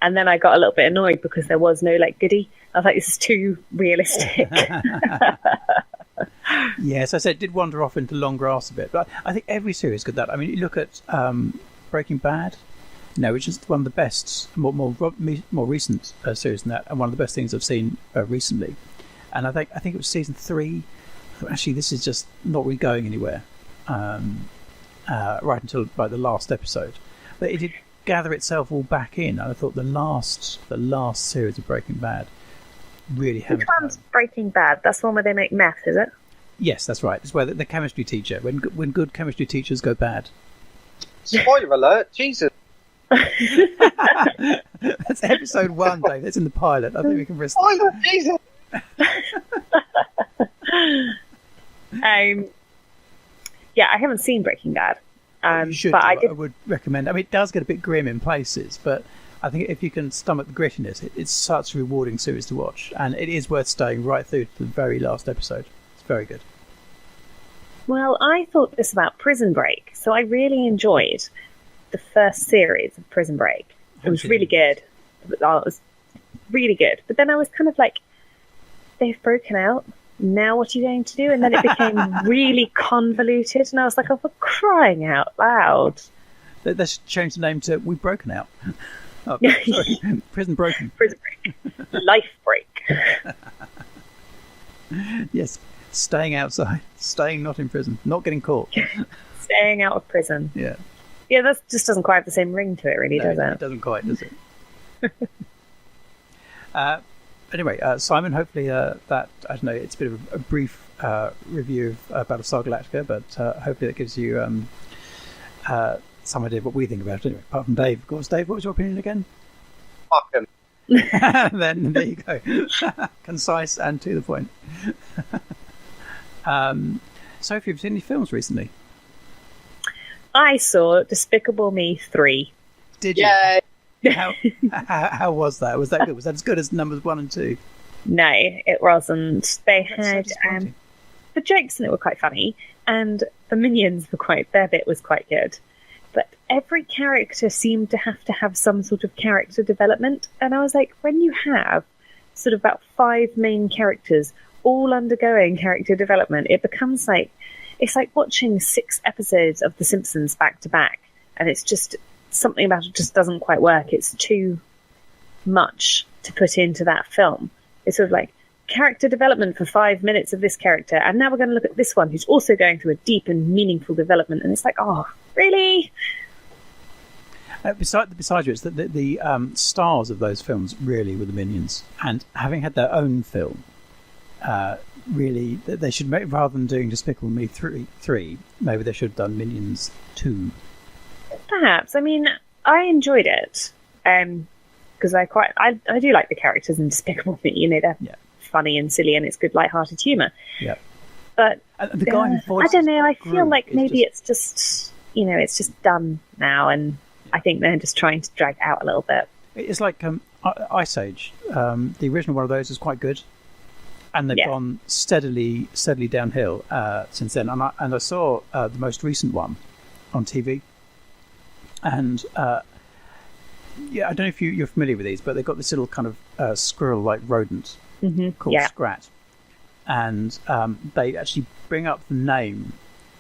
And then I got a little bit annoyed because there was no goodie. I was like, this is too realistic. Yes, I said it did wander off into long grass a bit, but I think every series got that. I mean, you look at Breaking Bad, which is one of the best, more recent series than that, and one of the best things I've seen recently. And I think it was season 3. I thought, actually, this is just not really going anywhere, right until the last episode. But it did gather itself all back in, and I thought the last series of Breaking Bad really hammered. Which one's Breaking Bad? That's the one where they make meth, is it? Yes, that's right. It's where the chemistry teacher, when good chemistry teachers go bad. Spoiler alert! Jesus. That's episode 1, Dave. That's in the pilot. I think we can risk. Spoiler, Jesus. Yeah, I haven't seen Breaking Bad. You should. But I would recommend. I mean, it does get a bit grim in places, but I think if you can stomach the grittiness, it's such a rewarding series to watch, and it is worth staying right through to the very last episode. It's very good. Well, I thought this about Prison Break, so I really enjoyed the first series of Prison Break. It was really good. It was really good. But then I was kind of like, they've broken out. Now what are you going to do? And then it became really convoluted, and I was like, oh, for crying out loud. They should change the name to We've Broken Out. Oh, sorry. Prison Broken. Prison Break. Life Break. Yes, staying outside, staying not in prison, not getting caught. Staying out of prison. Yeah. Yeah, that just doesn't quite have the same ring to it, really, does it? It doesn't quite, does it? Anyway, Simon, hopefully that, I don't know, it's a bit of a brief review of Battlestar Galactica, but hopefully that gives you some idea of what we think about it. Anyway, apart from Dave, of course. Dave, what was your opinion again? Fuck him. Then there you go. Concise and to the point. Sophie, have you seen any films recently? I saw Despicable Me 3. Did you? Yay! How was that? Was that good? Was that as good as numbers 1 and 2? No, it wasn't. They That's so had disappointing. the jokes in it were quite funny, and the minions their bit was quite good. But every character seemed to have some sort of character development, and I was like, when you have sort of about 5 main characters all undergoing character development, it becomes like it's like watching 6 episodes of The Simpsons back to back, and it's just something about it just doesn't quite work. It's too much to put into that film. It's sort of like character development for 5 minutes of this character, and now we're going to look at this one who's also going through a deep and meaningful development, and it's like, oh, really? Besides which, the stars of those films really were the minions, and having had their own film, really they should make, rather than doing Despicable Me 3, maybe they should have done Minions 2. Perhaps. I mean, I enjoyed it because I do like the characters in Despicable Me. You know, they're funny and silly and it's good light-hearted humour. Yeah. But and the guy who I voices don't know. I feel Groot like is maybe it's just it's just done now, and I think they're just trying to drag it out a little bit. It's like Ice Age. The original one of those is quite good, and they've gone steadily downhill since then. And I saw the most recent one on TV, and I don't know if you're familiar with these, but they've got this little kind of squirrel-like rodent called Scrat, and they actually bring up the name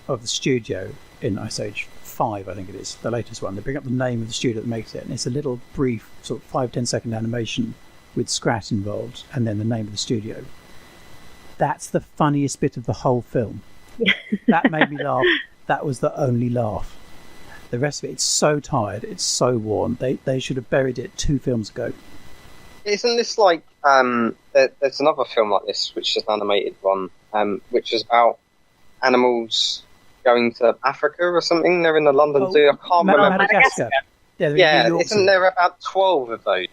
of the studio in Ice Age 5, I think it is, the latest one. They bring up the name of the studio that makes it, and it's a little brief, sort of 5-10 second animation with Scrat involved, and then the name of the studio. That's the funniest bit of the whole film. That made me laugh. That was the only laugh. The rest of it, it's so tired, it's so worn. They should have buried it 2 films ago. Isn't this like there's another film like this, which is an animated one, which is about animals going to Africa or something? They're in the London Zoo. I can't remember. Madagascar. Yeah, isn't there about 12 of those?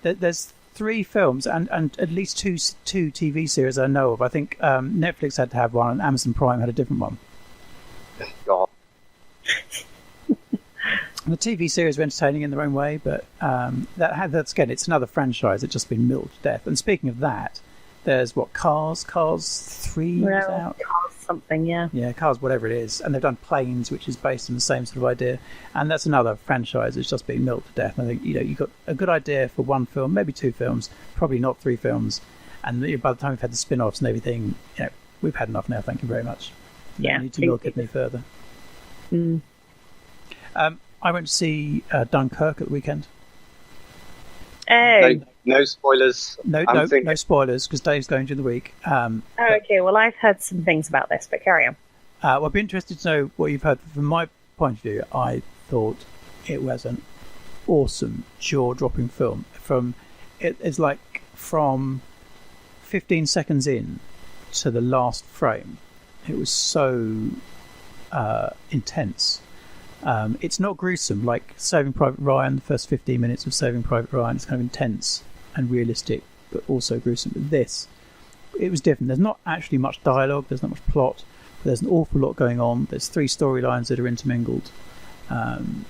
There's 3 films and at least two TV series I know of. I think Netflix had to have one, and Amazon Prime had a different one. God. The TV series are entertaining in their own way, but that's again, it's another franchise that's just been milked to death. And speaking of that, there's Cars 3 is out. Cars something, yeah. Yeah, Cars, whatever it is. And they've done Planes, which is based on the same sort of idea. And that's another franchise that's just been milked to death. And I think, you've got a good idea for 1 film, maybe 2 films, probably not 3 films. And by the time we've had the spin-offs and everything, we've had enough now, thank you very much. We don't need to milk it any further. I went to see Dunkirk at the weekend. Oh. No spoilers. No spoilers, because Dave's going during the week. Okay, well, I've heard some things about this, but carry on. Well, I'd be interested to know what you've heard. From my point of view, I thought it was an awesome, jaw-dropping film. It's like from 15 seconds in to the last frame, it was so intense. It's not gruesome like Saving Private Ryan. The first 15 minutes of Saving Private Ryan, it's kind of intense and realistic, but also gruesome. But this, it was different. There's not actually much dialogue, there's not much plot, but there's an awful lot going on. There's 3 storylines that are intermingled. Tom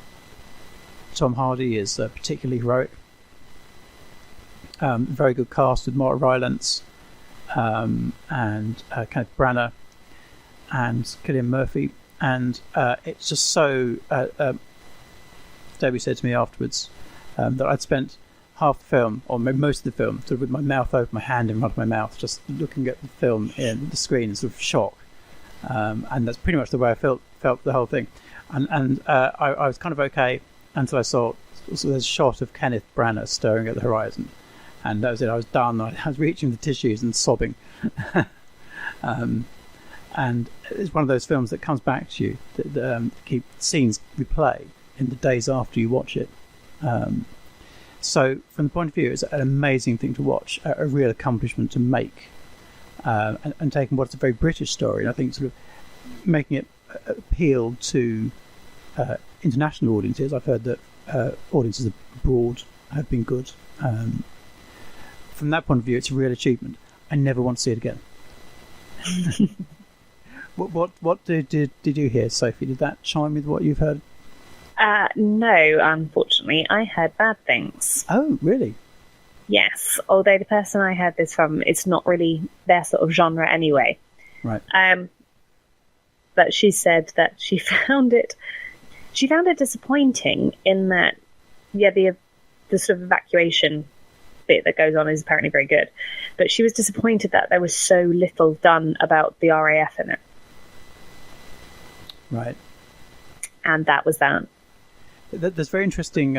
Hardy is particularly heroic. Very good cast with Mark Rylance and Kenneth Branagh and Cillian Murphy. And it's just so... Debbie said to me afterwards that I'd spent half the film, or maybe most of the film, sort of with my mouth open, my hand in front of my mouth, just looking at the film in the screen in sort of shock. And that's pretty much the way I felt the whole thing. And I was kind of okay until I saw there's a shot of Kenneth Branagh staring at the horizon. And that was it. I was done. I was reaching the tissues and sobbing. And it's one of those films that comes back to you, that keep scenes replay in the days after you watch it. So from the point of view, it's an amazing thing to watch, a real accomplishment to make, and taking what's a very British story, and I think sort of making it appeal to international audiences. I've heard that audiences abroad have been good. From that point of view, it's a real achievement. I never want to see it again. What did you hear, Sophie? Did that chime with what you've heard? No, unfortunately, I heard bad things. Oh, really? Yes, although the person I heard this from, it's not really their sort of genre anyway. Right. But she said that she found it disappointing in that, the sort of evacuation bit that goes on is apparently very good, but she was disappointed that there was so little done about the RAF in it. Right. And that was that. There's a very interesting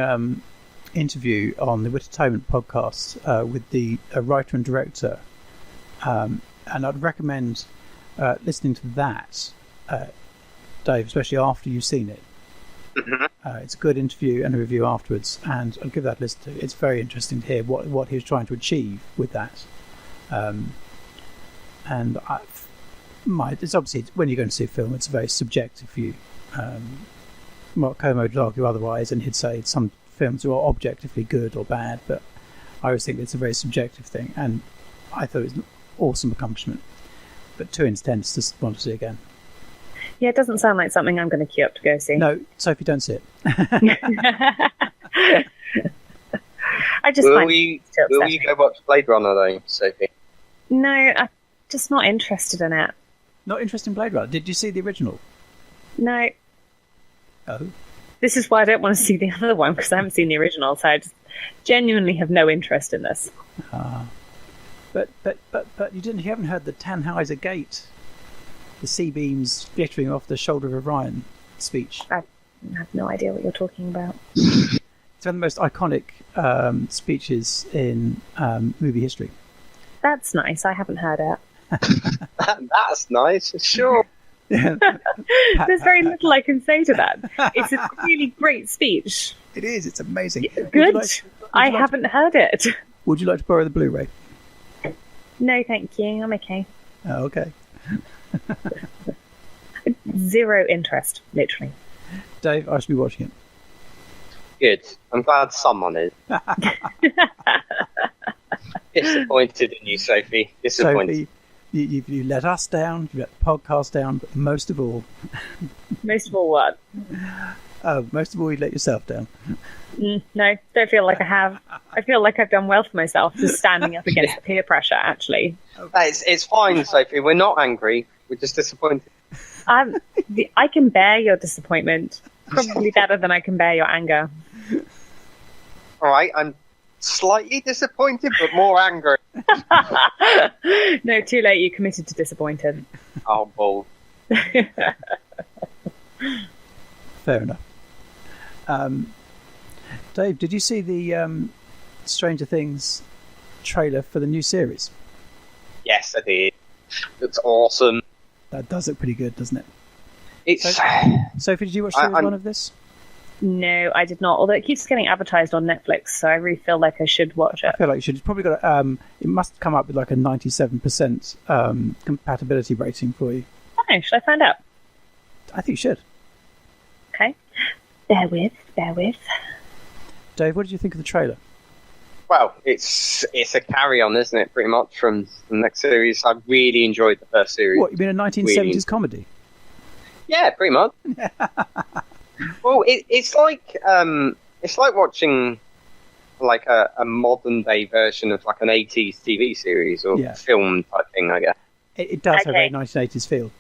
interview on the Wittertainment podcast with the writer and director, and I'd recommend listening to that, Dave, especially after you've seen it. Mm-hmm. It's a good interview and a review afterwards, and I'll give that a listen to. It's very interesting to hear what he was trying to achieve with that. And it's obviously, when you're going to see a film, it's a very subjective view. Mark Como would argue otherwise, and he'd say some films are objectively good or bad, but I always think it's a very subjective thing, and I thought it was an awesome accomplishment. But too intense to want to see again. Yeah, it doesn't sound like something I'm going to queue up to go see. No, Sophie, don't see it. I just Will find you it too upsetting. go watch Blade Runner though, Sophie? No, I'm just not interested in it. Not interested in Blade Runner. Did you see the original? No. Oh. This is why I don't want to see the other one, because I haven't seen the original, so I just genuinely have no interest in this. But you haven't heard the Tannhäuser Gate, the C-beams glittering off the shoulder of Orion speech. I have no idea what you're talking about. It's one of the most iconic speeches in movie history. That's nice. I haven't heard it. That's nice. Sure. Yeah. There's very little I can say to that. It's a really great speech. It is. It's amazing. Good. I haven't heard it. Would you like to borrow the Blu-ray? No, thank you. I'm okay. Oh, okay. Zero interest, literally. Dave, I should be watching it. Good. I'm glad someone is. Disappointed in you, Sophie. Disappointed. Sophie, you let us down, you let the podcast down, but most of all... Most of all what? Oh, most of all, you let yourself down. No, don't feel like I have. I feel like I've done well for myself, just standing up against the peer pressure, actually. It's fine, Sophie. We're not angry. We're just disappointed. I can bear your disappointment probably better than I can bear your anger. All right, I'm slightly disappointed, but more angry. No, too late. You committed to disappointed. Oh, bull. Fair enough. Dave, did you see the Stranger Things trailer for the new series? Yes, I did. It's awesome. That does look pretty good, doesn't it? It's. Sophie, did you watch series one of this? No, I did not. Although it keeps getting advertised on Netflix, so I really feel like I should watch it. I feel like you should. It's probably got. It must come up with like a 97% compatibility rating for you. Oh, should I find out? I think you should. Okay. Bear with. Dave, what did you think of the trailer? Well, it's a carry-on, isn't it? Pretty much from the next series. I really enjoyed the first series. What, you mean a 1970s comedy? Yeah, pretty much. Well, it's like watching like a modern day version of like an 80s TV series or film type thing, I guess. It does have a 1980s feel.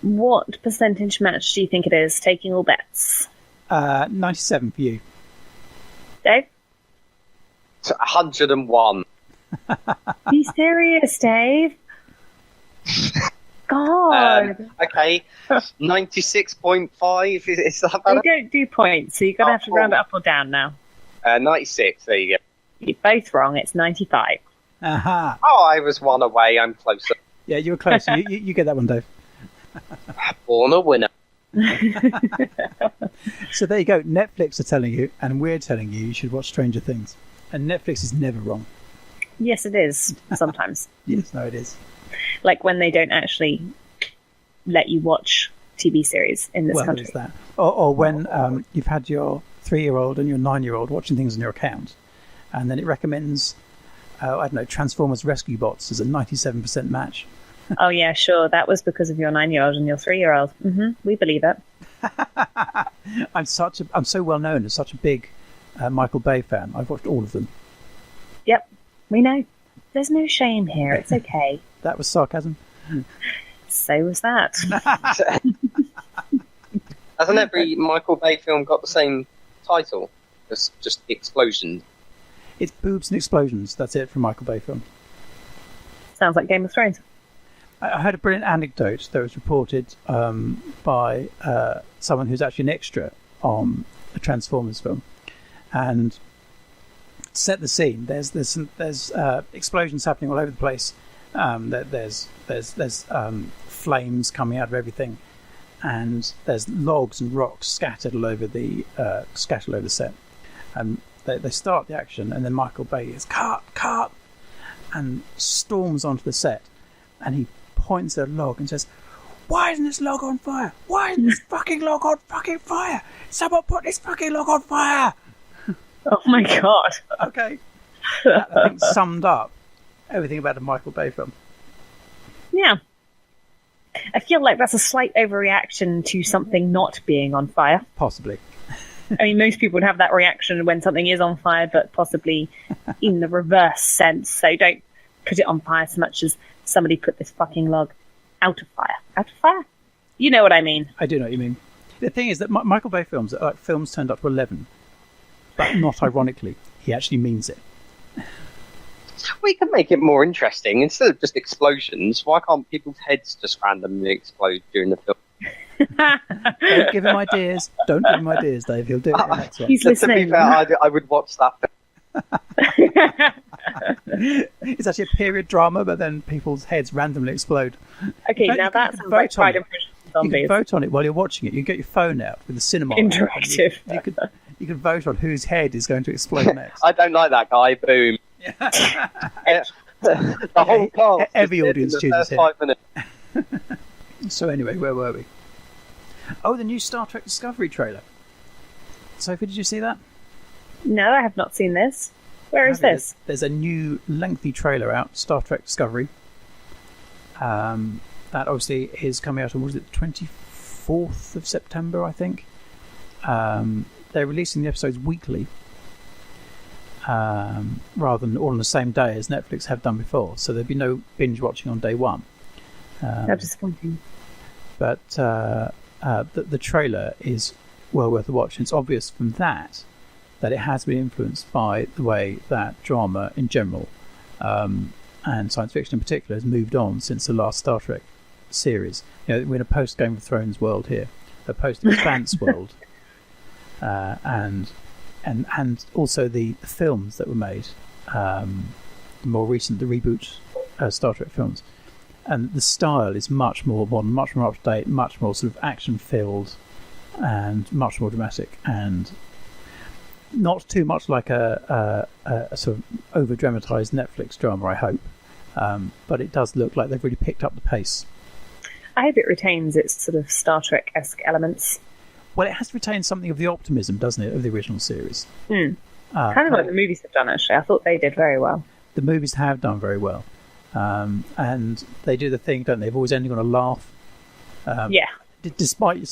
What percentage match do you think it is? Taking all bets. 97 for you. Dave? 101. Be serious, Dave. God. Okay, 96.5. Is that better? They don't do points, so you're going to have to round it up or down now. 96, there you go. You're both wrong, it's 95. Aha. Oh, I was one away, I'm closer. Yeah, you were closer. you get that one, Dave. Born a winner. So there you go. Netflix are telling you, and we're telling you should watch Stranger Things. And Netflix is never wrong. Yes, it is, sometimes. Yes, no, it is. Like when they don't actually let you watch TV series in this country. That. Or when you've had your 3-year-old and your 9-year-old watching things on your account, and then it recommends, I don't know, Transformers Rescue Bots as a 97% match. Oh, yeah, sure. That was because of your 9-year-old and your 3-year-old. We believe it. I'm so well known as such a big Michael Bay fan. I've watched all of them. Yep, we know. There's no shame here. It's okay. That was sarcasm. So was that. Hasn't every Michael Bay film got the same title? It's just Explosion. It's Boobs and Explosions. That's it for Michael Bay film. Sounds like Game of Thrones. I heard a brilliant anecdote that was reported by someone who's actually an extra on a Transformers film, and set the scene. There's explosions happening all over the place. There's flames coming out of everything, and there's logs and rocks scattered all over the set. And they start the action, and then Michael Bay is cut, and storms onto the set, and he points at a log and says, "Why isn't this log on fire? Why isn't this fucking log on fucking fire? Someone put this fucking log on fire!" Oh my god. Okay. That, I think, summed up Everything about a Michael Bay film. Yeah. I feel like that's a slight overreaction to something not being on fire. Possibly. I mean, most people would have that reaction when something is on fire, but possibly in the reverse sense. So don't put it on fire so much as somebody put this fucking log out of fire. Out of fire? You know what I mean. I do know what you mean. The thing is that Michael Bay films are like films turned up to 11. But not ironically. He actually means it. We can make it more interesting. Instead of just explosions, why can't people's heads just randomly explode during the film? Don't give him ideas. Don't give him ideas, Dave. He'll do it in the next one. He's listening. To be fair, I would watch that film. It's actually a period drama, but then people's heads randomly explode. Okay, But now you that can sounds vote like Pride on and it. Prejudice You zombies. can vote on it while you're watching it. You can get your phone out with the cinema. Interactive. You can vote on whose head is going to explode next. I don't like that guy. Boom. The whole cast. Every just audience in the chooses first him. 5 minutes. So anyway, where were we? Oh, the new Star Trek Discovery trailer. Sophie, did you see that? No, I have not seen this. Where is this? There's a new lengthy trailer out, Star Trek Discovery. That obviously is coming out on, what is it, the 24th of September, I think. They're releasing the episodes weekly, rather than all on the same day as Netflix have done before. So there'll be no binge watching on day one. How disappointing. But the trailer is well worth a watch. And it's obvious from that it has been influenced by the way that drama in general, and science fiction in particular, has moved on since the last Star Trek series. You know, we're in a post Game of Thrones world here, a post Expanse world, and also the films that were made, the more recent, the reboot Star Trek films. And the style is much more modern, much more up to date, much more sort of action filled, and much more dramatic, and not too much like a sort of over dramatized Netflix drama, I hope. But it does look like they've really picked up the pace. I hope it retains its sort of Star Trek-esque elements. Well, it has to retain something of the optimism, doesn't it, of the original series? Kind of like the movies have done, actually. I thought they did very well. The movies have done very well. And they do the thing, don't they? They've always ending on a laugh. Yeah. Despite you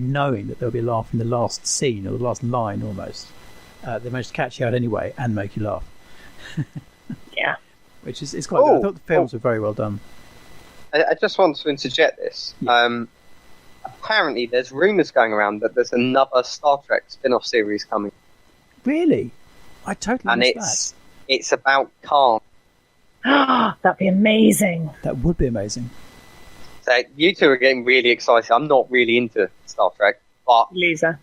knowing that there'll be a laugh in the last scene or the last line almost, they managed to catch you out anyway and make you laugh. Yeah. Which is quite good. I thought the films were very well done. I just want to interject this. Yeah. Apparently, there's rumours going around that there's another Star Trek spin-off series coming. Really? I totally And missed it's about Khan. That'd be amazing. that would be amazing. So you two are getting really excited. I'm not really into Star Trek, but Loser.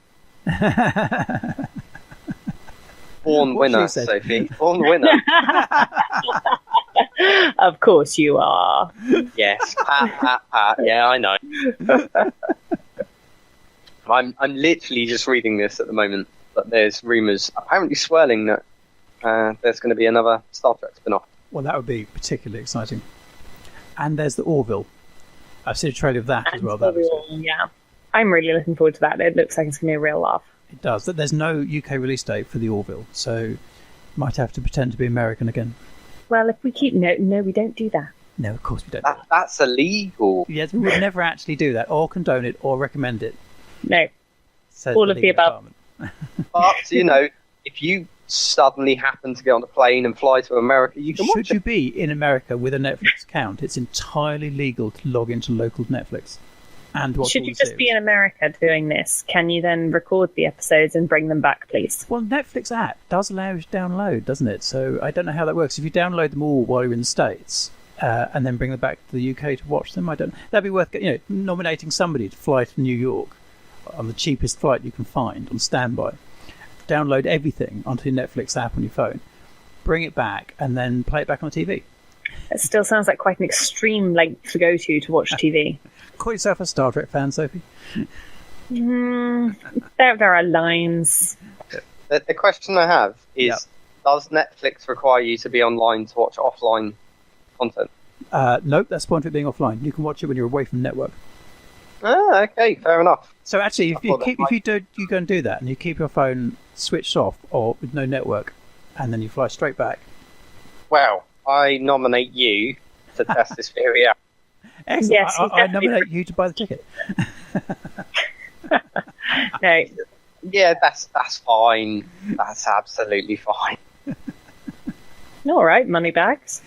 born What winner, she said. Sophie. Born winner. Of course you are. Yes. Pat, pat, pat. Yeah, I know. I'm literally just reading this at the moment, but there's rumours apparently swirling that there's going to be another Star Trek spin-off. Well, that would be particularly exciting. And there's the Orville. I've seen a trailer of that as well. That looks good. Yeah. I'm really looking forward to that. It looks like it's going to be a real laugh. It does. There's no UK release date for the Orville, so might have to pretend to be American again. Well, if we keep... No, we don't do that. No, of course we don't. That's illegal. Yes, we would never actually do that, or condone it, or recommend it. No. Says All of the legal above. department. But, you know, if you suddenly happen to get on a plane and fly to America, you can watch Should you be in America with a Netflix account, it's entirely legal to log into local Netflix and watch Should all you the just be series. in America doing this? Can you then record the episodes and bring them back, please? Well, Netflix app does allow you to download, doesn't it? So I don't know how that works. If you download them all while you're in the States and then bring them back to the UK to watch them, that'd be worth nominating somebody to fly to New York on the cheapest flight you can find on standby. Download everything onto your Netflix app on your phone, bring it back, and then play it back on the TV. It still sounds like quite an extreme length to go to watch TV. Call yourself a Star Trek fan, Sophie. There are lines. The question I have is, Yep. does Netflix require you to be online to watch offline content? Nope, that's the point of it being offline. You can watch it when you're away from the network. Ah, okay, fair enough. So actually, if I thought that you go and do that, and you keep your phone switched off or with no network, and then you fly straight back. Well, I nominate you to test this theory out. Excellent. Yes, I nominate you to buy the ticket. No. Yeah, that's fine. That's absolutely fine. All right, money bags.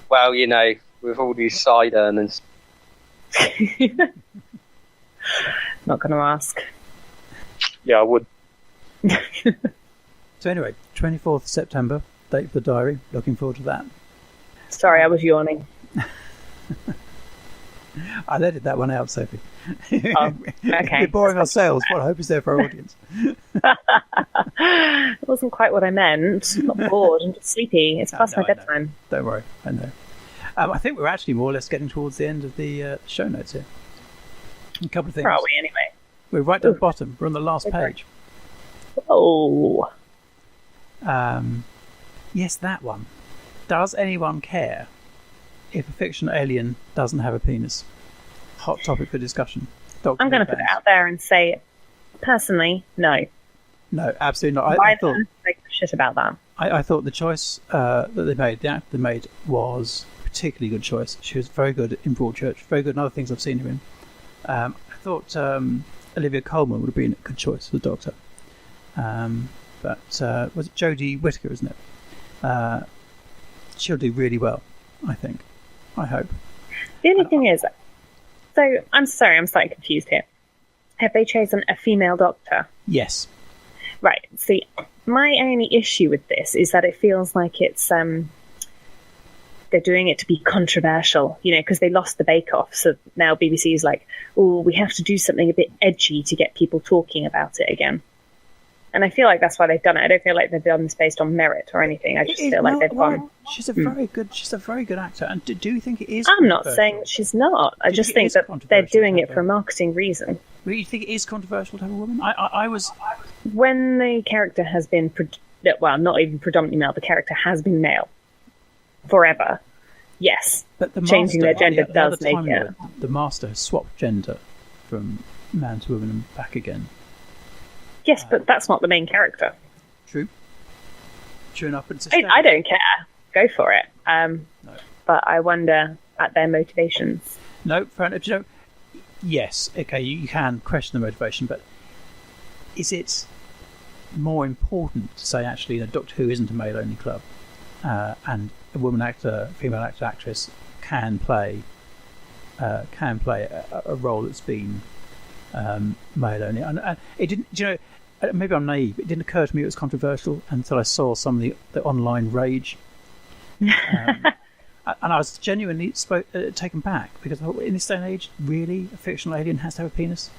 Well, with all these side earners. Not going to ask. Yeah, I would. So anyway, 24th September, date for the diary. Looking forward to that. Sorry, I was yawning. I'll edit that one out, Sophie. Oh, okay. We're boring ourselves. What hope is there for our audience? It wasn't quite what I meant. I'm not bored. I'm just sleepy. It's past my bedtime. Don't worry. I know. I think we're actually more or less getting towards the end of the show notes here. A couple of things. Where are we anyway? We're right down the bottom. We're on the last page. Oh. Yes, that one. Does anyone care if a fictional alien doesn't have a penis? Hot topic for discussion. I'm going to put it out there and say, personally, no. No, absolutely not. I thought shit about that. I thought the choice that they made, the actor they made, was a particularly good choice. She was very good in Broadchurch, very good in other things I've seen her in. I thought Olivia Colman would have been a good choice for the Doctor. But was it Jodie Whittaker, isn't it? She'll do really well, I think. I hope. The only thing is, so I'm sorry, I'm slightly confused here. Have they chosen a female Doctor? Yes. Right. See, my only issue with this is that it feels like it's they're doing it to be controversial, because they lost the Bake Off, so now BBC's like, oh, we have to do something a bit edgy to get people talking about it again. And I feel like that's why they've done it. I don't feel like they've done this based on merit or anything. I just feel like they've gone. She's a very good actor. And do you think it is? I'm not saying that she's not. I just think that they're doing it for a marketing reason. Well, you think it is controversial to have a woman? I was. When the character has been, not even predominantly male, the character has been male forever. Yes, but changing their gender does make it. The Master has swapped gender from man to woman and back again. Yes, but that's not the main character. True. True enough, but it's I don't care. Go for it. No. But I wonder at their motivations. No, fair enough. Yes, okay, you can question the motivation, but is it more important to say, actually, Doctor Who isn't a male-only club, and a woman actor, female actor, actress can play a role that's been male-only? And it didn't, maybe I'm naive. It didn't occur to me it was controversial until I saw some of the online rage, and I was genuinely taken back, because I thought, in this day and age, really, a fictional alien has to have a penis?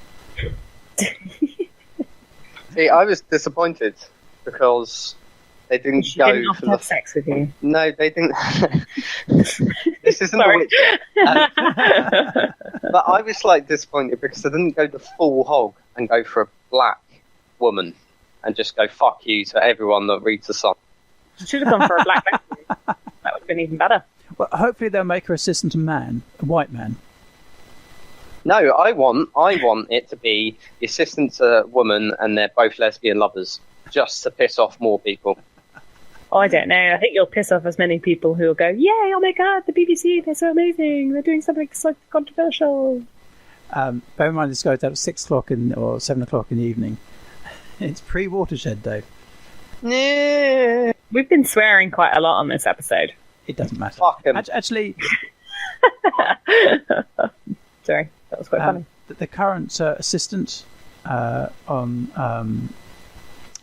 See, I was disappointed because they didn't She go didn't for have sex with you. No, they didn't. This isn't The Witcher. But I was disappointed because they didn't go the full hog and go for a black woman and just go fuck you to everyone that reads the song. Should have gone for a black lesbian. That would have been even better. Well, hopefully they'll make her assistant a man, a white man. No, I want it to be the assistant's a woman and they're both lesbian lovers, just to piss off more people. Oh, I don't know. I think you'll piss off as many people who will go, yay, oh my god, the BBC, they're so amazing. They're doing something so controversial. Bear in mind this goes out at 6 o'clock or 7 o'clock in the evening. It's pre-Watershed, Dave. Yeah. We've been swearing quite a lot on this episode. It doesn't matter. Fuck 'em. Actually... Sorry, that was quite funny. The current assistant on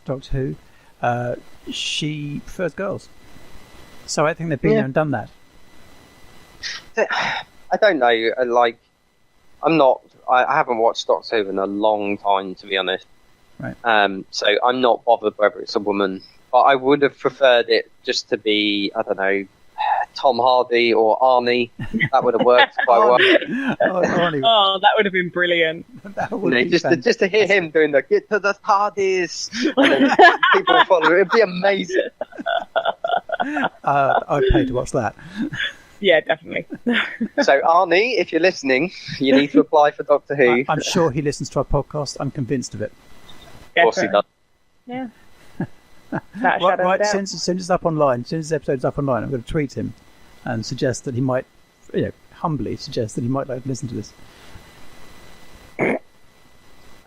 Doctor Who, she prefers girls. So I think they've been there and done that. I don't know. I'm not. I haven't watched Doctor Who in a long time, to be honest. Right. So I'm not bothered whether it's a woman. But I would have preferred it just to be, I don't know, Tom Hardy or Arnie. That would have worked quite well. Oh, that would have been brilliant. Just to hear him doing the "get to the TARDIS," and then people follow. It'd be amazing. I'd pay to watch that. Yeah, definitely. So Arnie, if you're listening, you need to apply for Doctor Who. I'm sure he listens to our podcast. I'm convinced of it. Of course he does. Yeah. Right, since it's up online, since this episode's up online, I'm going to tweet him and suggest that he might, humbly suggest that he might like to listen to this.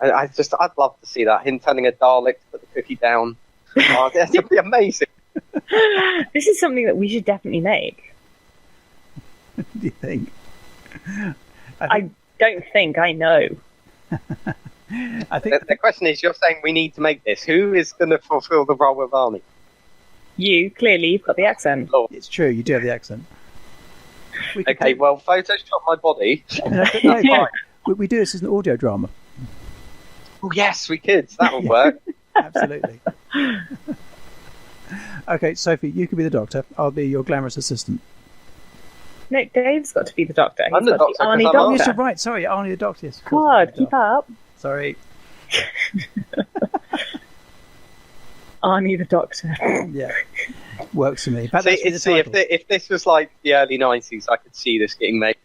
I'd love to see that. Him telling a Dalek to put the cookie down. Oh, that would be amazing. This is something that we should definitely make. Do you think? I don't think. I know. I think the question is, you're saying we need to make this. Who is going to fulfill the role of Arnie? You, clearly, you've got the accent. Oh. It's true, you do have the accent. Okay, well, Photoshop my body. We do this as an audio drama. Oh, yes, we could. That would work. Absolutely. Okay, Sophie, you can be the doctor. I'll be your glamorous assistant. No, Dave's got to be the doctor. I'm the doctor, Arnie 'cause I'm doctor. Yes, you're right. Sorry, Arnie the doctor. Yes, of course, God, I'm the keep doctor. up. Sorry. Arnie the doctor. Yeah, works for me. But See, if this was like the early 90s, I could see this getting made.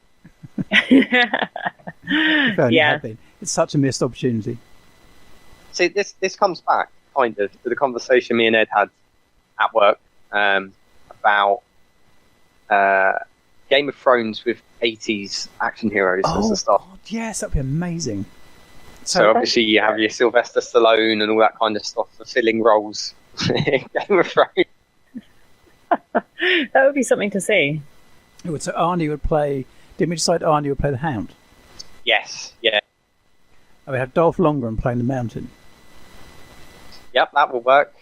If only it Yeah. had been. It's such a missed opportunity. See, this comes back, kind of, to the conversation me and Ed had at work about Game of Thrones with 80s action heroes as the stuff. God, yes, that'd be amazing. So obviously you have your Sylvester Stallone and all that kind of stuff for filling roles in Game of Thrones. That would be something to see. So Arnie would play. Didn't we decide Arnie would play the Hound? Yes, yeah. And we have Dolph Lundgren playing the Mountain. Yep, that will work.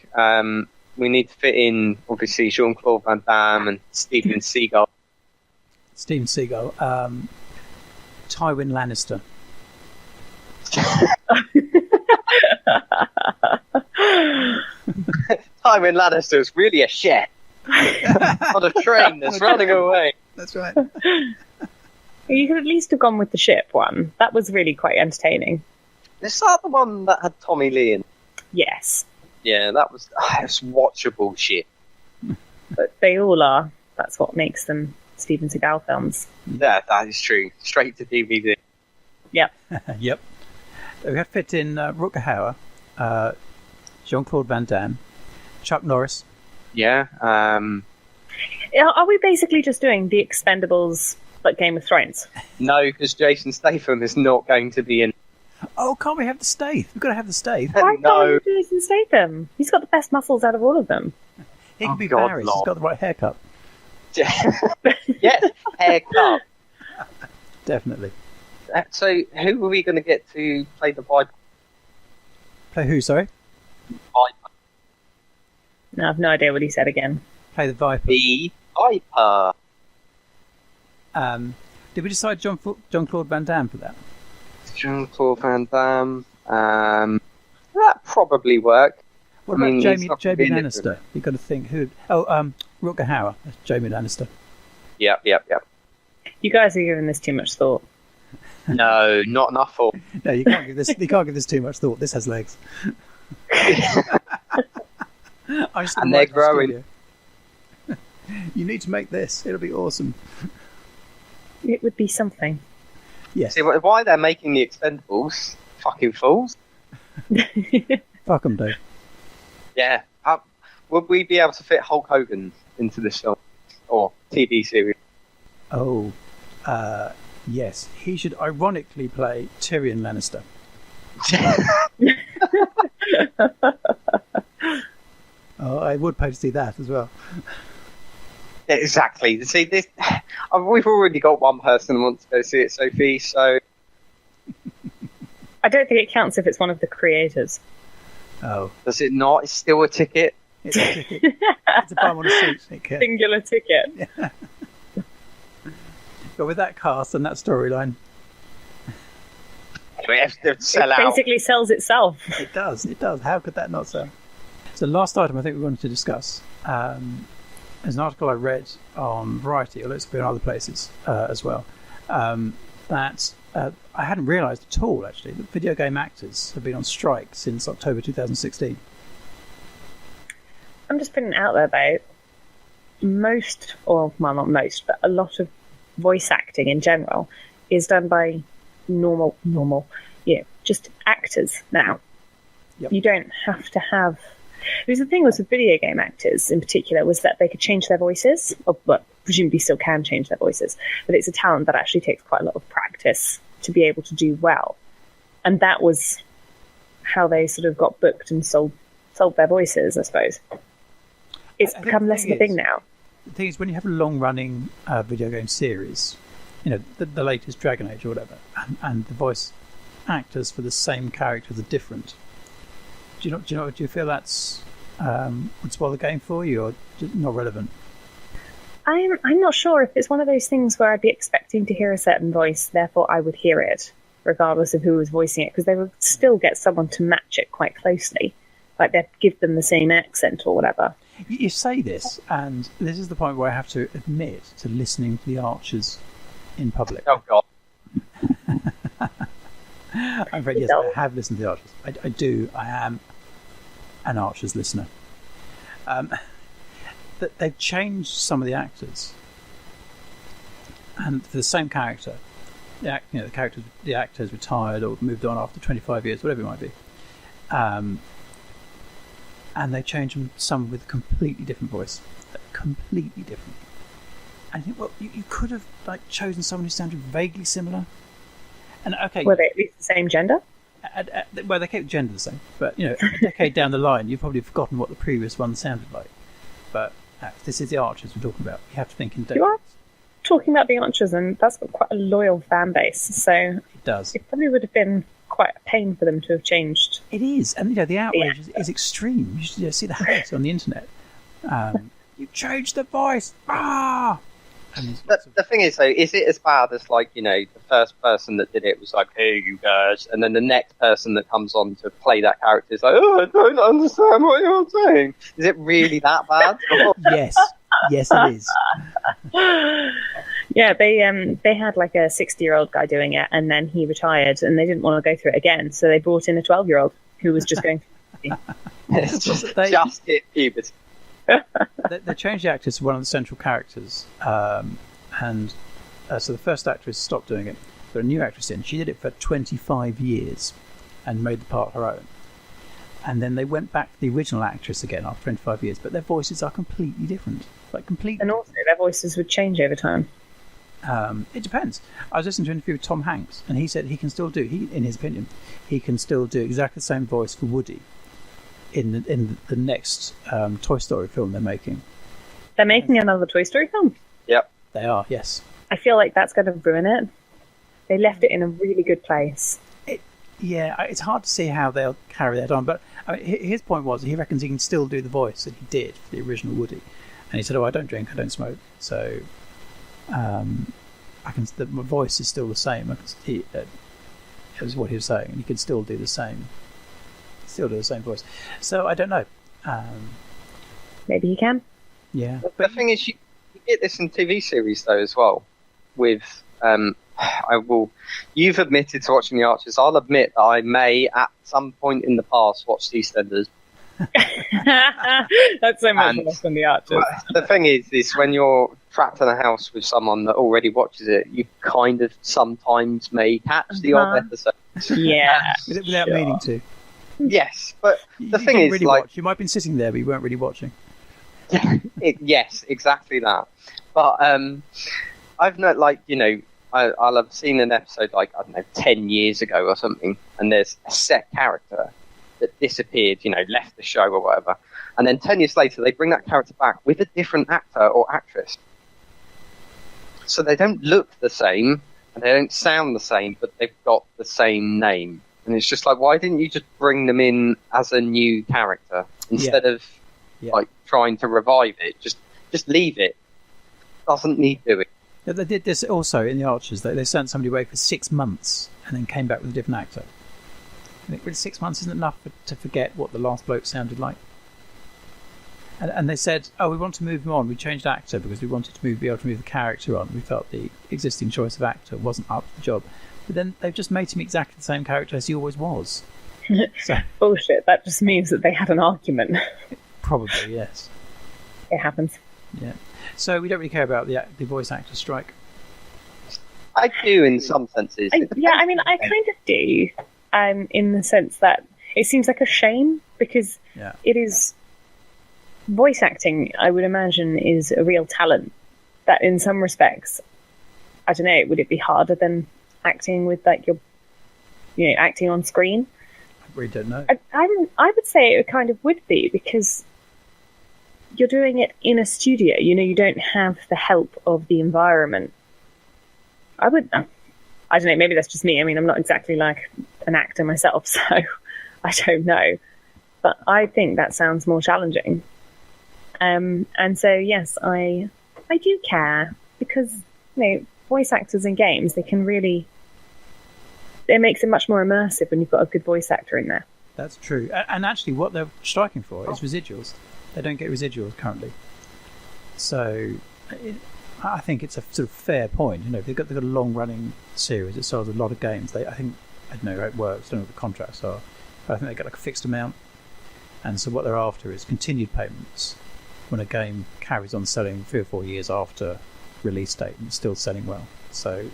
We need to fit in, obviously, Jean-Claude Van Damme and Steven Seagal. Steven Seagal. Tywin Lannister. Tywin Lannister is really a chef on a train that's running away. That's right. You could at least have gone with the ship one. That was really quite entertaining. Is that the one that had Tommy Lee in? Yes. Yeah, that was it's watchable shit. But they all are. That's what makes them Steven Seagal films. Yeah, that is true. Straight to DVD. Yep. Yep. We have to fit in Rutger Hauer, Jean-Claude Van Damme, Chuck Norris. Yeah. Are we basically just doing the Expendables but Game of Thrones? No, because Jason Statham is not going to be in. Oh, can't we have the Staith? We've got to have the Staith. Why No. can't we do Jason Statham? He's got the best muscles out of all of them. He can Oh, be God, Varys. Lord. He's got the right haircut. Yes, haircut. Definitely. So, who are we going to get to play the Viper? Play who, sorry? No, I have no idea what he said again. Play the Viper. The Viper. Did we decide Jean-Claude Van Damme for that? Jean-Claude Van Damme. That probably work. What about he's Jamie not gonna be in it, Lannister? You've got to think who. Oh, Rutger Hauer. That's Jamie Lannister. Yep. You guys are giving this too much thought. No, not enough for. No, you can't give this. You can't give this too much thought. This has legs. And they're growing. You need to make this. It'll be awesome. It would be something. Yes. See, why they're making the Expendables? Fucking fools. Fuck them, Dave. Yeah. Would we be able to fit Hulk Hogan into this film? Or TV series? Oh, yes. He should ironically play Tyrion Lannister. Oh, I would pay to see that as well. Yeah, exactly. See, this we've already got one person who wants to go see it, Sophie, so... I don't think it counts if it's one of the creators. Oh, Does it not? It's still a ticket? it's a ticket. It's a bum on a suit. It Singular ticket. But with that cast and that storyline, We have to sell It out. basically sells itself. it does. It does. How could that not sell? So the last item I think we wanted to discuss is an article I read on Variety, although it's been in other places as well, that I hadn't realised at all, actually, that video game actors have been on strike since October 2016. I'm just putting it out there about most, or well, not most, but a lot of voice acting in general is done by normal, just actors now. Yep. You don't have to have Because the thing was with video game actors in particular was that they could change their voices, or well, presumably still can change their voices, but it's a talent that actually takes quite a lot of practice to be able to do well. And that was how they sort of got booked and sold their voices, I suppose. It's become less of a thing now. The thing is, when you have a long-running video game series, the latest Dragon Age or whatever, and the voice actors for the same characters are different. Do you feel that's would spoil the game for you, or not relevant? I'm not sure if it's one of those things where I'd be expecting to hear a certain voice, therefore I would hear it, regardless of who was voicing it, because they would still get someone to match it quite closely. Like they'd give them the same accent or whatever. You say this, and this is the point where I have to admit to listening to the Archers in public. Oh, God. I'm afraid, yes, I have listened to the Archers. I do. I am an Archers listener. That they've changed some of the actors, and for the same character, the actor has retired or moved on after 25 years, whatever it might be, and they changed some with a completely different voice, completely different. And I think, well, you could have chosen someone who sounded vaguely similar. And okay, were they at least the same gender? Well, they kept the gender the same, but a decade down the line, you've probably forgotten what the previous one sounded like. But this is the Archers we're talking about. You have to think in decades. You are talking about the Archers, and that's got quite a loyal fan base. So it does. It probably would have been quite a pain for them to have changed. It is, and the outrage is extreme. You should see the hate on the internet. You changed the voice. Ah. The thing is, though, is it as bad as the first person that did it was like, "Hey, you guys," and then the next person that comes on to play that character is like, "Oh, I don't understand what you're saying." Is it really that bad? Yes, it is. Yeah, they had like a 60-year-old guy doing it, and then he retired, and they didn't want to go through it again, so they brought in a 12-year-old who was just going through it. Just hit puberty. They changed the actors to one of the central characters, and so the first actress stopped doing it, but a new actress in. She did it for 25 years and made the part her own. And then they went back to the original actress again after 25 years, but their voices are completely different. And also their voices would change over time. It depends. I was listening to an interview with Tom Hanks, and he said he can still do, in his opinion, he can still do exactly the same voice for Woody in the next Toy Story film they're making. They're making another Toy Story film? Yep. They are, yes. I feel like that's going to ruin it. They left it in a really good place. It's hard to see how they'll carry that on, but his point was he reckons he can still do the voice that he did for the original Woody. And he said, I don't drink, I don't smoke, so my voice is still the same. That was what he was saying, and he can still do the same voice. So I don't know. Maybe he can. Yeah. The thing is, you get this in TV series though as well. With you've admitted to watching The Archers. I'll admit that I may at some point in the past watch EastEnders. That's so much less than The Archers. The thing is when you're trapped in a house with someone that already watches it, you kind of sometimes may catch the odd episode. Yeah. Without meaning to. Yes, but the thing is, really watch. You might have been sitting there, but you weren't really watching. Yes, exactly that. But I've not I'll have seen an episode 10 years ago or something, and there's a set character that disappeared, left the show or whatever, and then 10 years later they bring that character back with a different actor or actress. So they don't look the same and they don't sound the same, but they've got the same name. And it's just like, why didn't you just bring them in as a new character instead of trying to revive it? Just leave it. Doesn't need doing. Yeah, they did this also in The Archers. They sent somebody away for 6 months and then came back with a different actor. I think really 6 months isn't enough to forget what the last bloke sounded like. And they said, we want to move him on. We changed actor because we wanted to be able to move the character on. We felt the existing choice of actor wasn't up to the job. But then they've just made him exactly the same character as he always was. So, bullshit. That just means that they had an argument. Probably, yes. It happens. Yeah. So we don't really care about the voice actor strike. I do in some senses. I kind of do. In the sense that it seems like a shame because it is voice acting. I would imagine is a real talent that, in some respects, I don't know. Would it be harder than acting with like acting on screen? I really don't know. I would say it kind of would be because you're doing it in a studio. You don't have the help of the environment. I don't know, maybe that's just me. I mean, I'm not exactly like an actor myself, so I don't know. But I think that sounds more challenging. And so, yes, I do care because, voice actors in games, they can really... It makes it much more immersive when you've got a good voice actor in there. That's true. And actually, what they're striking for is residuals. They don't get residuals currently. So... I think it's a sort of fair point. They've got a long-running series that sells a lot of games. I don't know how it works. I don't know what the contracts are. But I think they get like a fixed amount. And so what they're after is continued payments when a game carries on selling 3 or 4 years after release date and it's still selling well. So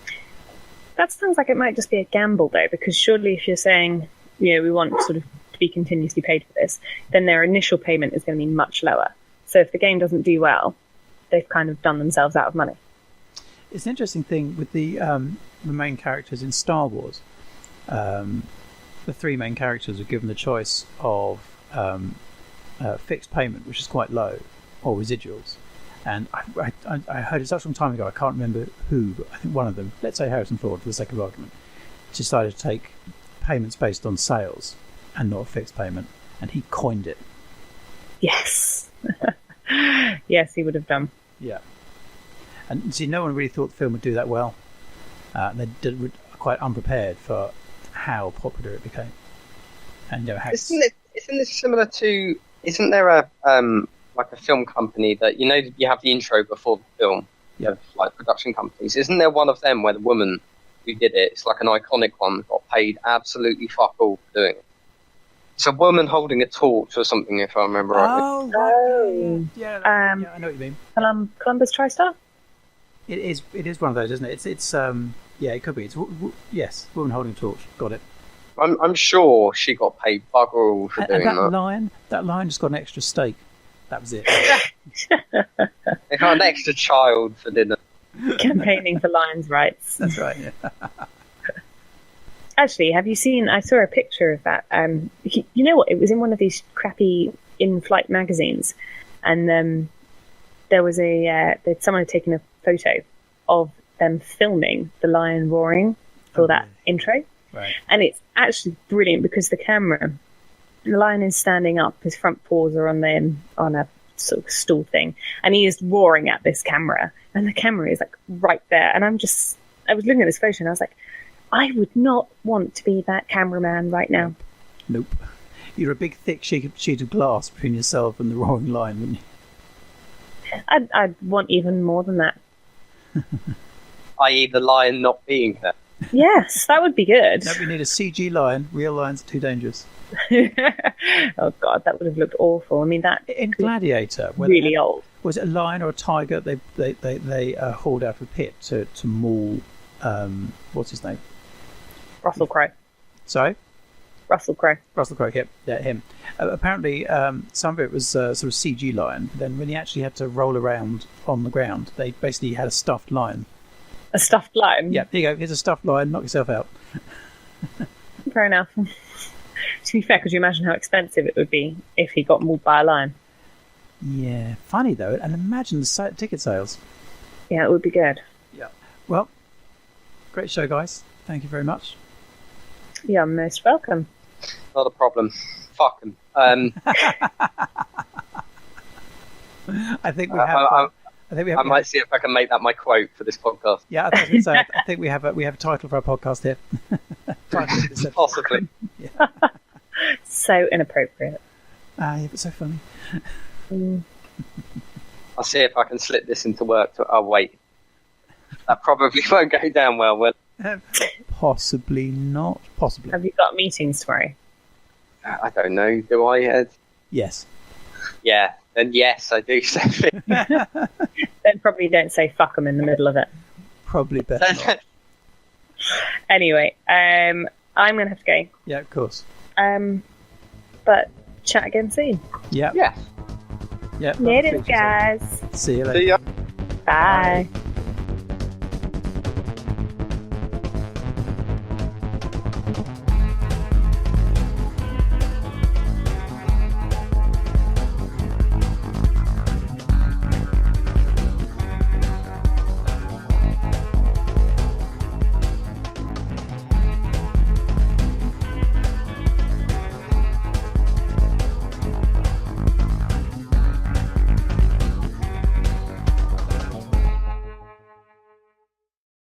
that sounds like it might just be a gamble, though, because surely if you're saying, we want sort of to be continuously paid for this, then their initial payment is going to be much lower. So if the game doesn't do well, they've kind of done themselves out of money. It's an interesting thing with the main characters in Star Wars. The 3 main characters are given the choice of fixed payment, which is quite low, or residuals. And I heard it such a long time ago, I can't remember who, but I think one of them, let's say Harrison Ford for the sake of argument, decided to take payments based on sales and not a fixed payment, and he coined it. Yes. Yes, he would have done. Yeah. And see, no one really thought the film would do that well. They were quite unprepared for how popular it became. And how isn't this similar to? Isn't there a like a film company that you have the intro before the film? Yeah. Of, like production companies. Isn't there one of them where the woman who did it? It's like an iconic one. Got paid absolutely fuck all for doing it. It's a woman holding a torch or something, if I remember rightly. Oh, right. Yeah, I know what you mean. Columbus TriStar? It is one of those, isn't it? It's yeah, it could be. It's yes, woman holding a torch. Got it. I'm sure she got paid bugger all for doing that. That lion just got an extra steak. That was it. They got an extra child for dinner. Campaigning for lions' rights. That's right. Yeah. Actually, have you seen? I saw a picture of that. You know what? It was in one of these crappy in-flight magazines, and there was someone had taken a photo of them filming the lion roaring for that intro. Right. And it's actually brilliant because the lion is standing up, his front paws are on a sort of stool thing, and he is roaring at this camera, and the camera is like right there. And I was looking at this photo and I was like, I would not want to be that cameraman right now. Nope. You're a big, thick sheet of glass between yourself and the roaring lion, wouldn't you? I'd want even more than that. I.e. the lion not being there. Yes, that would be good. No, we need a CG lion. Real lions are too dangerous. Oh, God, that would have looked awful. I mean, that... In Gladiator... Really old. Was it a lion or a tiger they hauled out of a pit to maul... what's his name? Russell Crowe. Sorry? Russell Crowe. Russell Crowe, yeah, him. Apparently, some of it was sort of CG lion. But then when he actually had to roll around on the ground, they basically had a stuffed lion. A stuffed lion? Yeah, there you go. Here's a stuffed lion. Knock yourself out. Fair enough. To be fair, could you imagine how expensive it would be if he got mauled by a lion? Yeah, funny though. And imagine the ticket sales. Yeah, it would be good. Yeah. Well, great show, guys. Thank you very much. You're most welcome. Not a problem. Fuck 'em. I think we have. I might see if I can make that my quote for this podcast. Yeah, I was say, I think we have a title for our podcast here. Possibly. Yeah. So inappropriate. Yeah, but so funny. I'll see if I can slip this into work. Oh, wait. That probably won't go down well, will it? Possibly not. Possibly. Have you got meetings tomorrow? I don't know. Do I, Ed? Yes. Yeah. Then yes, I do. Then probably don't say fuck them in the middle of it. Probably better not. Anyway, I'm going to have to go. Yeah, of course. but chat again soon. Yeah. Yeah. Yeah. Later, guys. See you later. See ya. Bye.